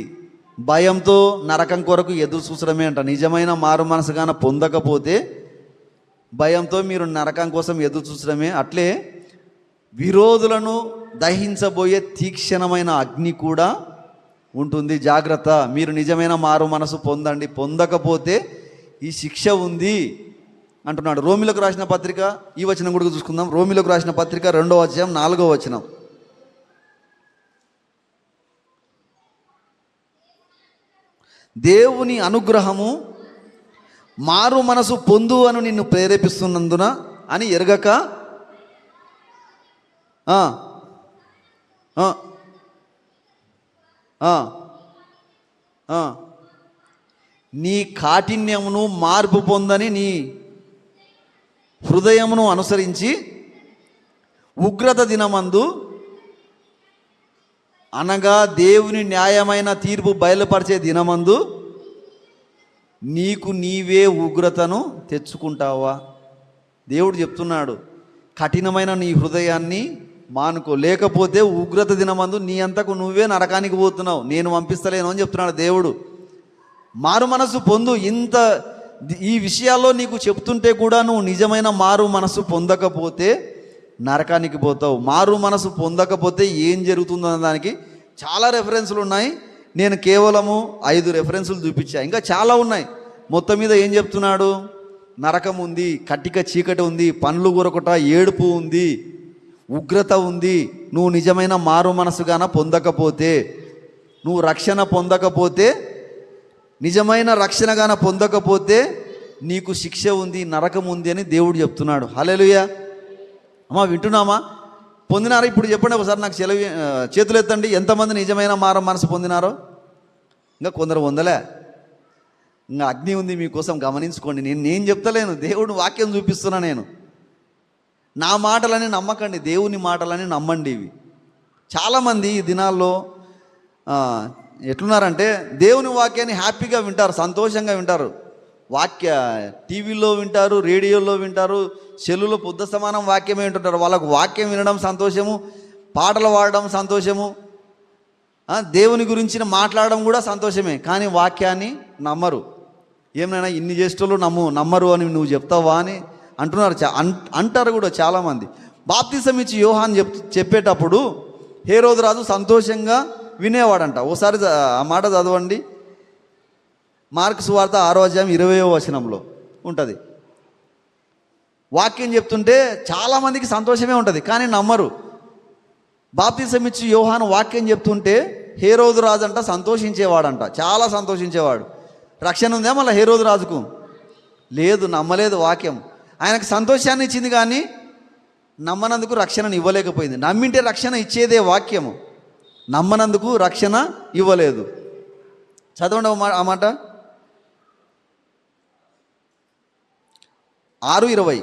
భయంతో నరకం కొరకు ఎదురు చూసడమే అంట. నిజమైన మారు మనసుగాన పొందకపోతే భయంతో మీరు నరకం కోసం ఎదురు చూసడమే. అట్లే విరోధులను దహించబోయే తీక్షణమైన అగ్ని కూడా ఉంటుంది. జాగ్రత్త, మీరు నిజమైన మారు మనసు పొందండి, పొందకపోతే ఈ శిక్ష ఉంది అంటున్నాడు. రోమిలకు రాసిన పత్రిక, ఈ వచనం కూడా చూసుకుందాం. రోమిలకు రాసిన పత్రిక 2వ అధ్యాయం 4వ వచనం, దేవుని అనుగ్రహము మారు మనసు పొందు అని నిన్ను ప్రేరేపిస్తున్నందున అని ఎరగక నీ కాఠిన్యమును మార్పు పొందని నీ హృదయమును అనుసరించి ఉగ్రత దినమందు అనగా దేవుని న్యాయమైన తీర్పు బయలుపరిచే దినమందు నీకు నీవే ఉగ్రతను తెచ్చుకుంటావా? దేవుడు చెప్తున్నాడు, కఠినమైన నీ హృదయాన్ని మానుకో, లేకపోతే ఉగ్రత దినమందు నీ అంతకు నువ్వే నరకానికి పోతున్నావు, నేను పంపిస్తలేను అని చెప్తున్నాడు దేవుడు. మారు మనసు పొందు. ఈ విషయాల్లో నీకు చెప్తుంటే కూడా నువ్వు నిజమైన మారు మనసు పొందకపోతే నరకానికి పోతావు. మారు మనసు పొందకపోతే ఏం జరుగుతుందో అనే దానికి చాలా రెఫరెన్సులు ఉన్నాయి. నేను కేవలము 5 రెఫరెన్సులు చూపించా, ఇంకా చాలా ఉన్నాయి. మొత్తం మీద ఏం చెప్తున్నాడు? నరకం ఉంది, కట్టిక చీకటి ఉంది, పండ్లు కొరకట ఏడుపు ఉంది, ఉగ్రత ఉంది. నువ్వు నిజమైన మారు మనసుగాన పొందకపోతే, నువ్వు రక్షణ పొందకపోతే, నిజమైన రక్షణగాన పొందకపోతే నీకు శిక్ష ఉంది, నరకం ఉంది అని దేవుడు చెప్తున్నాడు. హల్లెలూయా. అమ్మా వింటున్నామా? పొందినారా? ఇప్పుడు చెప్పండి ఒకసారి, నాకు చేతులు ఎత్తండి. ఎంతమంది నిజమైన మారు మనసు పొందినారో? ఇంకా కొందరు పొందలే. ఇంకా అగ్ని ఉంది మీకోసం, గమనించుకోండి. నేను చెప్తలేను, దేవుడు వాక్యం చూపిస్తున్నా. నేను నా మాటలని నమ్మకండి, దేవుని మాటలని నమ్మండి. ఇవి చాలామంది ఈ దినాల్లో ఎట్లున్నారంటే దేవుని వాక్యాన్ని హ్యాపీగా వింటారు, సంతోషంగా వింటారు. టీవీలో వింటారు, రేడియోలో వింటారు, సెల్లులో పొద్దు సమానం వాక్యమే వింటుంటారు. వాళ్ళకు వాక్యం వినడం సంతోషము, పాటలు పాడడం సంతోషము, దేవుని గురించి మాట్లాడడం కూడా సంతోషమే. కానీ వాక్యాన్ని నమ్మరు. ఏమైనా ఇన్ని చేసేటోళ్ళు నమ్మరు అని నువ్వు చెప్తావా అని అంటారు కూడా చాలామంది. బాప్తిసం ఇచ్చి యోహాన్ చెప్పేటప్పుడు హేరోదు రాజు సంతోషంగా వినేవాడంట. ఓసారి ఆ మాట చదవండి. మార్కు సువార్త 6వ అధ్యాయం 20వ వచనంలో ఉంటుంది. వాక్యం చెప్తుంటే చాలామందికి సంతోషమే ఉంటుంది, కానీ నమ్మరు. బాప్తిసం ఇచ్చి యోహాను వాక్యం చెప్తుంటే హేరోదు రాజు అంట సంతోషించేవాడంట, చాలా సంతోషించేవాడు. రక్షణ ఉందా మళ్ళీ హేరోదు రాజుకు? లేదు, నమ్మలేదు వాక్యం. ఆయనకు సంతోషాన్ని ఇచ్చింది కానీ నమ్మనందుకు రక్షణను ఇవ్వలేకపోయింది. నమ్మింటే రక్షణ ఇచ్చేదే వాక్యము, నమ్మనందుకు రక్షణ ఇవ్వలేదు. చదవండి ఆ మాట 6:20.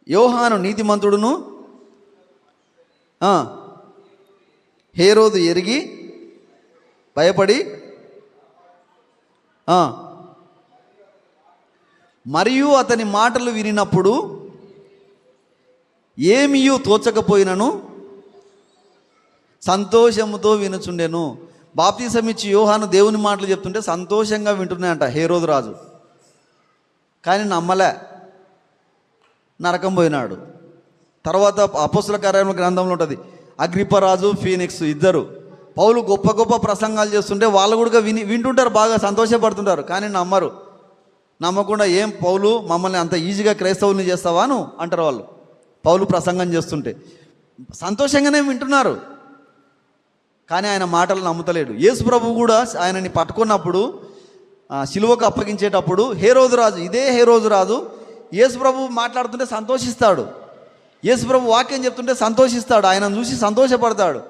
యోహాను నీతిమంతుడును హేరోదు ఎరిగి భయపడి మరియు అతని మాటలు వినినప్పుడు ఏమీయూ తోచకపోయినను సంతోషముతో వినుచుండెను. బాప్తిసం ఇచ్చి యోహాను దేవుని మాటలు చెప్తుంటే సంతోషంగా వింటున్నాయంట హేరోదు రాజు. కానీ నమ్మలే, నరకం పోయినాడు. తర్వాత అపోస్తుల కార్యముల గ్రంథంలో ఉంటుంది, అగ్రిప్పరాజు ఫీనిక్స్ ఇద్దరు పౌలు గొప్ప గొప్ప ప్రసంగాలు చేస్తుంటే వాళ్ళు కూడా వింటుంటారు, బాగా సంతోషపడుతుంటారు. కానీ నమ్మరు. నమ్మకుండా ఏం పౌలు మమ్మల్ని అంత ఈజీగా క్రైస్తవుల్ని చేస్తావా నువ్వు అంటారు వాళ్ళు. పౌలు ప్రసంగం చేస్తుంటే సంతోషంగానే వింటున్నారు, కానీ ఆయన మాటలు నమ్ముతలేడు. యేసు ప్రభువు కూడా ఆయనని పట్టుకున్నప్పుడు సిలువకు అప్పగించేటప్పుడు హేరోదు రాజు, ఇదే హేరోదు రాజు యేసు ప్రభువు మాట్లాడుతుంటే సంతోషిస్తాడు, యేసు ప్రభు వాక్యం చెప్తుంటే సంతోషిస్తాడు, ఆయనను చూసి సంతోషపడతాడు.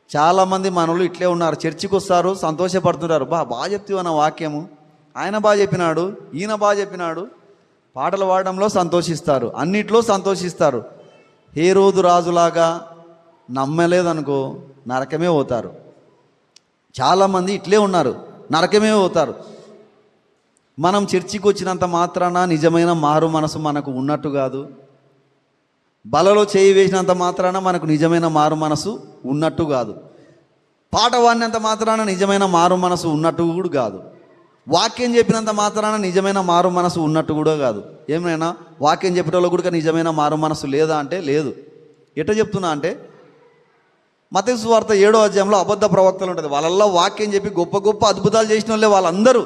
చాలామంది మనలు ఇట్లే ఉన్నారు, చర్చికి వస్తారు, సంతోషపడుతున్నారు, బాగా చెప్తావు అన్న వాక్యము, ఆయన బాగా చెప్పినాడు, ఈయన బాగా చెప్పినాడు, పాటలు పాడడంలో సంతోషిస్తారు, అన్నిట్లో సంతోషిస్తారు. హేరోదు రాజులాగా నమ్మలేదనుకో నరకమే పోతారు. చాలామంది ఇట్లే ఉన్నారు, నరకమే పోతారు. మనం చర్చికి వచ్చినంత మాత్రాన నిజమైన మారు మనసు మనకు ఉన్నట్టు కాదు. బలలో చేయి వేసినంత మాత్రాన మనకు నిజమైన మారు మనసు ఉన్నట్టు కాదు. పాట పాడినంత మాత్రాన నిజమైన మారు మనసు ఉన్నట్టు కూడా కాదు. వాక్యం చెప్పినంత మాత్రాన నిజమైన మారు మనసు ఉన్నట్టు కూడా కాదు. ఏమైనా వాక్యం చెప్పేటోళ్ళు కూడా నిజమైన మారు మనసు లేదా అంటే లేదు. ఎట్లా చెప్తున్నా అంటే మత్తయి సువార్త 7వ అధ్యాయంలో అబద్ధ ప్రవక్తలు ఉంటుంది. వాళ్ళల్లో వాక్యం చెప్పి గొప్ప గొప్ప అద్భుతాలు చేసిన వాళ్ళే వాళ్ళందరూ,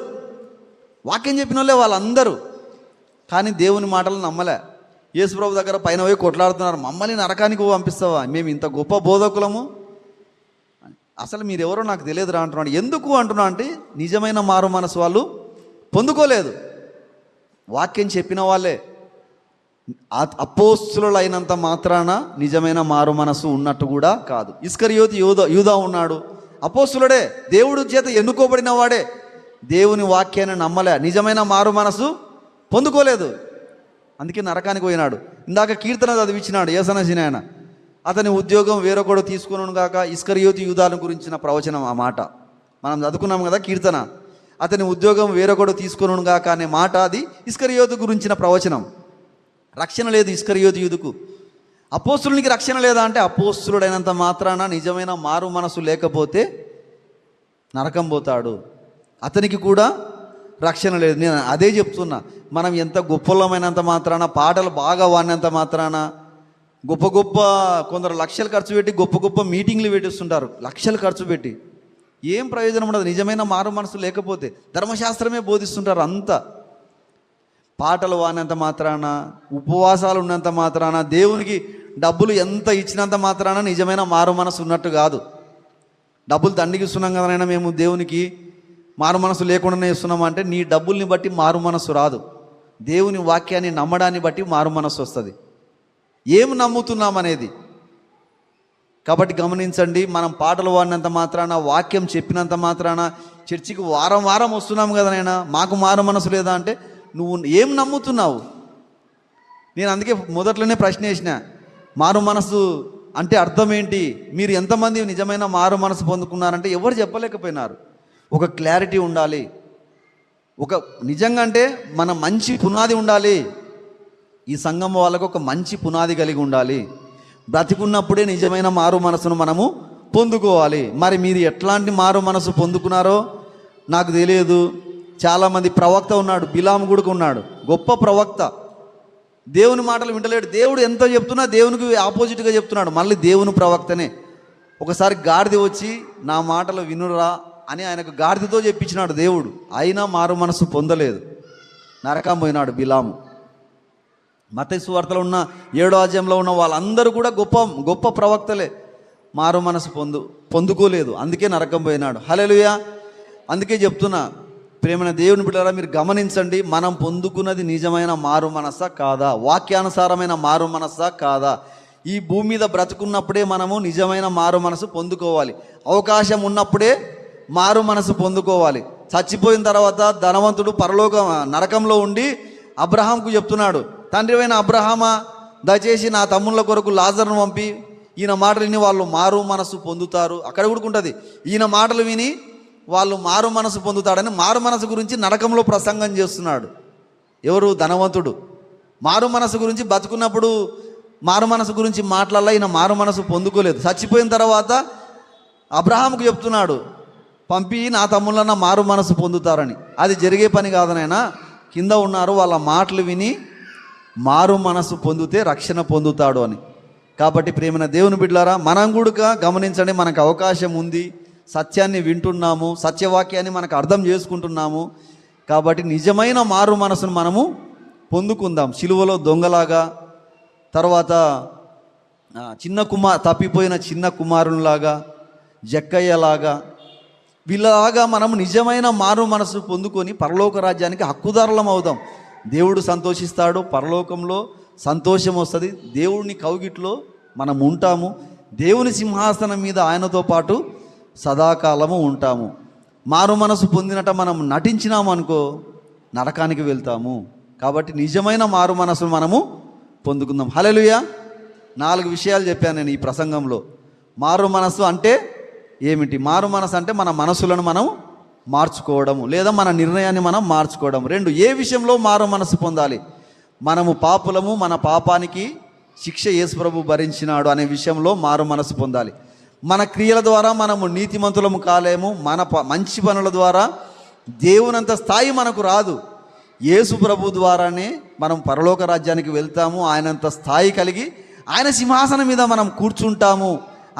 వాక్యం చెప్పిన వాళ్ళే వాళ్ళందరూ, కానీ దేవుని మాటలు నమ్మలే. యేసుప్రభు దగ్గర పైన పోయి కొట్లాడుతున్నారు, మమ్మల్ని నరకానికి పంపిస్తావా, మేము ఇంత గొప్ప బోధకులము, అసలు మీరెవరో నాకు తెలియదురా అంటున్నాడు. ఎందుకు అంటున్నా అంటే నిజమైన మారు మనసు వాళ్ళు పొందుకోలేదు. వాక్యం చెప్పిన వాళ్ళే అపోస్తులు అయినంత మాత్రాన నిజమైన మారు మనసు ఉన్నట్టు కూడా కాదు. ఇస్కరియోతు యూదా ఉన్నాడు, అపోస్తులుడే, దేవుడి చేత ఎన్నుకోబడిన వాడే, దేవుని వాక్యాన్ని నమ్మలే, నిజమైన మారు మనసు పొందుకోలేదు, అందుకే నరకానికి పోయినాడు. ఇందాక కీర్తన చదివించినాడు యేసనసిన ఆయన, అతని ఉద్యోగం వేరొకడు తీసుకును గాక. ఇస్కరియోతు యూదాను గురించిన ప్రవచనం ఆ మాట మనం చదువుకున్నాం కదా కీర్తన. అతని ఉద్యోగం వేరొకడు తీసుకును గాక అనే మాట అది ఇస్కరియోతు గురించిన ప్రవచనం. రక్షణ లేదు ఇస్కరియోతు యూదుకు. అపోస్తులునికి రక్షణ లేదా అంటే అపోస్తులుడైనంత మాత్రాన నిజమైన మారు మనసు లేకపోతే నరకం పోతాడు. అతనికి కూడా రక్షణ లేదు. నేను అదే చెప్తున్నా, మనం ఎంత గొప్పలమైనంత మాత్రాన, పాటలు బాగా వాడినంత మాత్రాన, గొప్ప గొప్ప కొందరు లక్షలు ఖర్చు పెట్టి గొప్ప గొప్ప మీటింగ్లు పెట్టిస్తుంటారు, లక్షలు ఖర్చు పెట్టి, ఏం ప్రయోజనం ఉండదు నిజమైన మారు మనసు లేకపోతే. ధర్మశాస్త్రమే బోధిస్తుంటారు అంతా. పాటలు వాడినంత మాత్రాన, ఉపవాసాలు ఉన్నంత మాత్రాన, దేవునికి డబ్బులు ఎంత ఇచ్చినంత మాత్రాన నిజమైన మారు మనసు ఉన్నట్టు కాదు. డబ్బులు దండికి ఇస్తున్నాం కదనైనా మేము దేవునికి మారు మనసు లేకుండానే ఇస్తున్నాం అంటే నీ డబ్బుల్ని బట్టి మారు మనసు రాదు. దేవుని వాక్యాన్ని నమ్మడాన్ని బట్టి మారు మనసు వస్తుంది. ఏం నమ్ముతున్నాం అనేది. కాబట్టి గమనించండి, మనం పాటలు పాడినంత మాత్రాన, వాక్యం చెప్పినంత మాత్రాన, చర్చికి వారం వారం వస్తున్నాం కదనైనా మాకు మారు మనసు లేదా అంటే నువ్వు ఏం నమ్ముతున్నావు? నేను అందుకే మొదట్లోనే ప్రశ్న వేసిన, మారు మనసు అంటే అర్థం ఏంటి, మీరు ఎంతమంది నిజమైన మారు మనసు పొందుకున్నారంటే ఎవరు చెప్పలేకపోయినారు. ఒక క్లారిటీ ఉండాలి, ఒక నిజంగా అంటే మన మంచి పునాది ఉండాలి. ఈ సంఘం వాళ్ళకు ఒక మంచి పునాది కలిగి ఉండాలి. బ్రతికున్నప్పుడే నిజమైన మారు మనసును మనము పొందుకోవాలి. మరి మీరు ఎట్లాంటి మారు మనసు పొందుకున్నారో నాకు తెలియదు. చాలామంది ప్రవక్త ఉన్నాడు, బిలాము కూడా ఉన్నాడు, గొప్ప ప్రవక్త, దేవుని మాటలు వింటలేడు. దేవుడు ఎంతో చెప్తున్నా దేవునికి ఆపోజిట్గా చెప్తున్నాడు, మళ్ళీ దేవుని ప్రవక్తనే. ఒకసారి గాడిద వచ్చి నా మాటలు వినురా అని ఆయనకు గాడిదతో చెప్పించినాడు దేవుడు, అయినా మారు మనసు పొందలేదు, నరకం పోయినాడు బిలాము. మత్తయి సువార్తలో ఉన్న 7వ అధ్యాయంలో ఉన్న వాళ్ళందరూ కూడా గొప్ప గొప్ప ప్రవక్తలే. మారు మనసు పొందుకోలేదు, అందుకే నరకం పోయినాడు. హల్లెలూయా. అందుకే చెప్తున్నా, ప్రేమైన దేవుని బిడ్డలారా, మీరు గమనించండి, మనం పొందుకున్నది నిజమైన మారు మనస్సా కాదా, వాక్యానుసారమైన మారు మనస్సా కాదా. ఈ భూమి మీద బ్రతుకున్నప్పుడే మనము నిజమైన మారు మనసు పొందుకోవాలి. అవకాశం ఉన్నప్పుడే మారు మనసు పొందుకోవాలి. చచ్చిపోయిన తర్వాత ధనవంతుడు నరకంలో ఉండి అబ్రహాంకు చెప్తున్నాడు, తండ్రివైన అబ్రహామా, దయచేసి నా తమ్ముళ్ళ కొరకు లాజరును పంపి ఈయన మాటలు విని వాళ్ళు మారు మనసు పొందుతారు. అక్కడ కూడా ఉంటుంది, ఈయన మాటలు విని వాళ్ళు మారు మనసు పొందుతాడని మారు మనసు గురించి నరకంలో ప్రసంగం చేస్తున్నాడు. ఎవరు? ధనవంతుడు. మారు మనసు గురించి బతుకున్నప్పుడు మారు మనసు గురించి మాట్లాడాల, ఈయన మారు మనసు పొందుకోలేదు. చచ్చిపోయిన తర్వాత అబ్రహాంకు చెప్తున్నాడు, పంపి నా తమ్ముళ్ళన్న మారు మనసు పొందుతారని. అది జరిగే పని కాదనైనా, కింద ఉన్నారు, వాళ్ళ మాటలు విని మారు మనసు పొందితే రక్షణ పొందుతాడు అని. కాబట్టి ప్రేమైన దేవుని బిడ్డలారా, మనం కూడా గమనించండి, మనకు అవకాశం ఉంది, సత్యాన్ని వింటున్నాము, సత్యవాక్యాన్ని మనకు అర్థం చేసుకుంటున్నాము. కాబట్టి నిజమైన మారు మనసును మనము పొందుకుందాం. సిలువలో దొంగలాగా, తర్వాత తప్పిపోయిన చిన్న కుమారునిలాగా, జక్కయ్యలాగా, వీళ్ళలాగా మనము నిజమైన మారు మనసు పొందుకొని పరలోక రాజ్యానికి హక్కుదారులం అవుదాం. దేవుడు సంతోషిస్తాడు, పరలోకంలో సంతోషం వస్తుంది, దేవుడిని కౌగిట్లో మనం ఉంటాము, దేవుని సింహాసనం మీద ఆయనతో పాటు సదాకాలము ఉంటాము. మారు మనసు పొందినట మనం నటించినాము అనుకో, నరకానికి వెళ్తాము. కాబట్టి నిజమైన మారు మనసును మనము పొందుకుందాం. హల్లెలూయా. 4 విషయాలు చెప్పాను నేను ఈ ప్రసంగంలో. మారు మనసు అంటే ఏమిటి? మారు మనసు అంటే మన మనసులను మనం మార్చుకోవడము, లేదా మన నిర్ణయాన్ని మనం మార్చుకోవడం. 2, ఏ విషయంలో మారు మనసు పొందాలి? మనము పాపులము, మన పాపానికి శిక్ష యేసుప్రభు భరించినాడు అనే విషయంలో మారు మనసు పొందాలి. మన క్రియల ద్వారా మనము నీతిమంతులము కాలేము, మన మంచి పనుల ద్వారా దేవునంత స్థాయి మనకు రాదు. యేసు ప్రభు ద్వారానే మనం పరలోక రాజ్యానికి వెళ్తాము, ఆయనంత స్థాయి కలిగి ఆయన సింహాసనం మీద మనం కూర్చుంటాము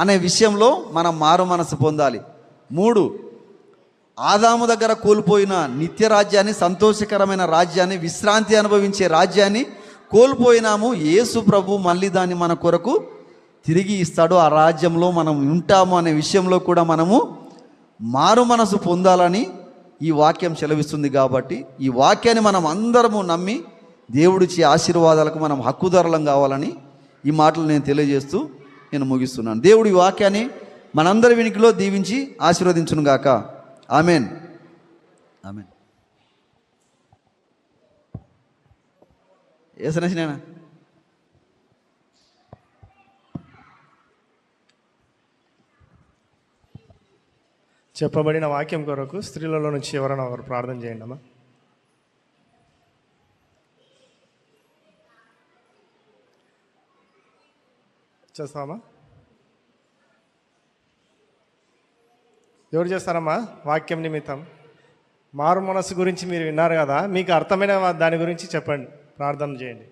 అనే విషయంలో మనం మారు మనసు పొందాలి. 3, ఆదాము దగ్గర కోల్పోయిన నిత్య రాజ్యాన్ని, సంతోషకరమైన రాజ్యాన్ని, విశ్రాంతి అనుభవించే రాజ్యాన్ని కోల్పోయినాము. యేసు ప్రభు మళ్ళీ దాన్ని మన కొరకు తిరిగి ఇస్తాడు, ఆ రాజ్యంలో మనం ఉంటాము అనే విషయంలో కూడా మనము మారు మనసు పొందాలని ఈ వాక్యం సెలవిస్తుంది. కాబట్టి ఈ వాక్యాన్ని మనం అందరము నమ్మి దేవుడిచ్చే ఆశీర్వాదాలకు మనం హక్కుదారులం కావాలని ఈ మాటలు నేను తెలియజేస్తూ నేను ముగిస్తున్నాను. దేవుడి వాక్యాన్ని మనందరి వినికిలో దీవించి ఆశీర్వదించును గాక. ఆమెన్. ఆమెన్. ఏసనేనా? చెప్పబడిన వాక్యం కొరకు స్త్రీలలో నుంచి ఎవరైనా ఒకరు ప్రార్థన చేయండి అమ్మా. చేస్తామా? ఎవరు చేస్తారమ్మా? వాక్యం నిమిత్తం మారు మనసు గురించి మీరు విన్నారు కదా, మీకు అర్థమైన దాని గురించి చెప్పండి, ప్రార్థన చేయండి.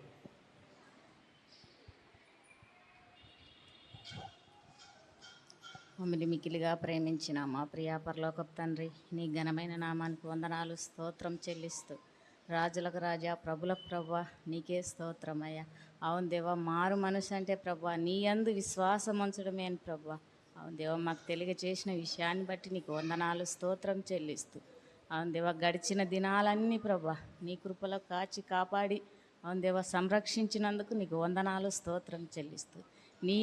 మమ్మల్ని మికిలిగా ప్రేమించిన మా ప్రియా పరలోకపు తండ్రి, నీ ఘనమైన నామానికి వందనాలు, స్తోత్రం చెల్లిస్తూ, రాజులకు రాజా, ప్రభులకు ప్రభువా, నీకే స్తోత్రమయ్యా. అవును దేవా, మారు మనసు అంటే ప్రభువా నీ యందు విశ్వాసం ఉంచడమే అని ప్రభువా. అవును దేవా, మాకు తెలియజేసిన విషయాన్ని బట్టి నీకు వందనాలు, స్తోత్రం చెల్లిస్తూ, అవును దేవా, గడిచిన దినాలన్నీ ప్రభువా నీ కృపలో కాచి కాపాడి అవును దేవా సంరక్షించినందుకు నీకు వందనాలు, స్తోత్రం చెల్లిస్తూ, నీ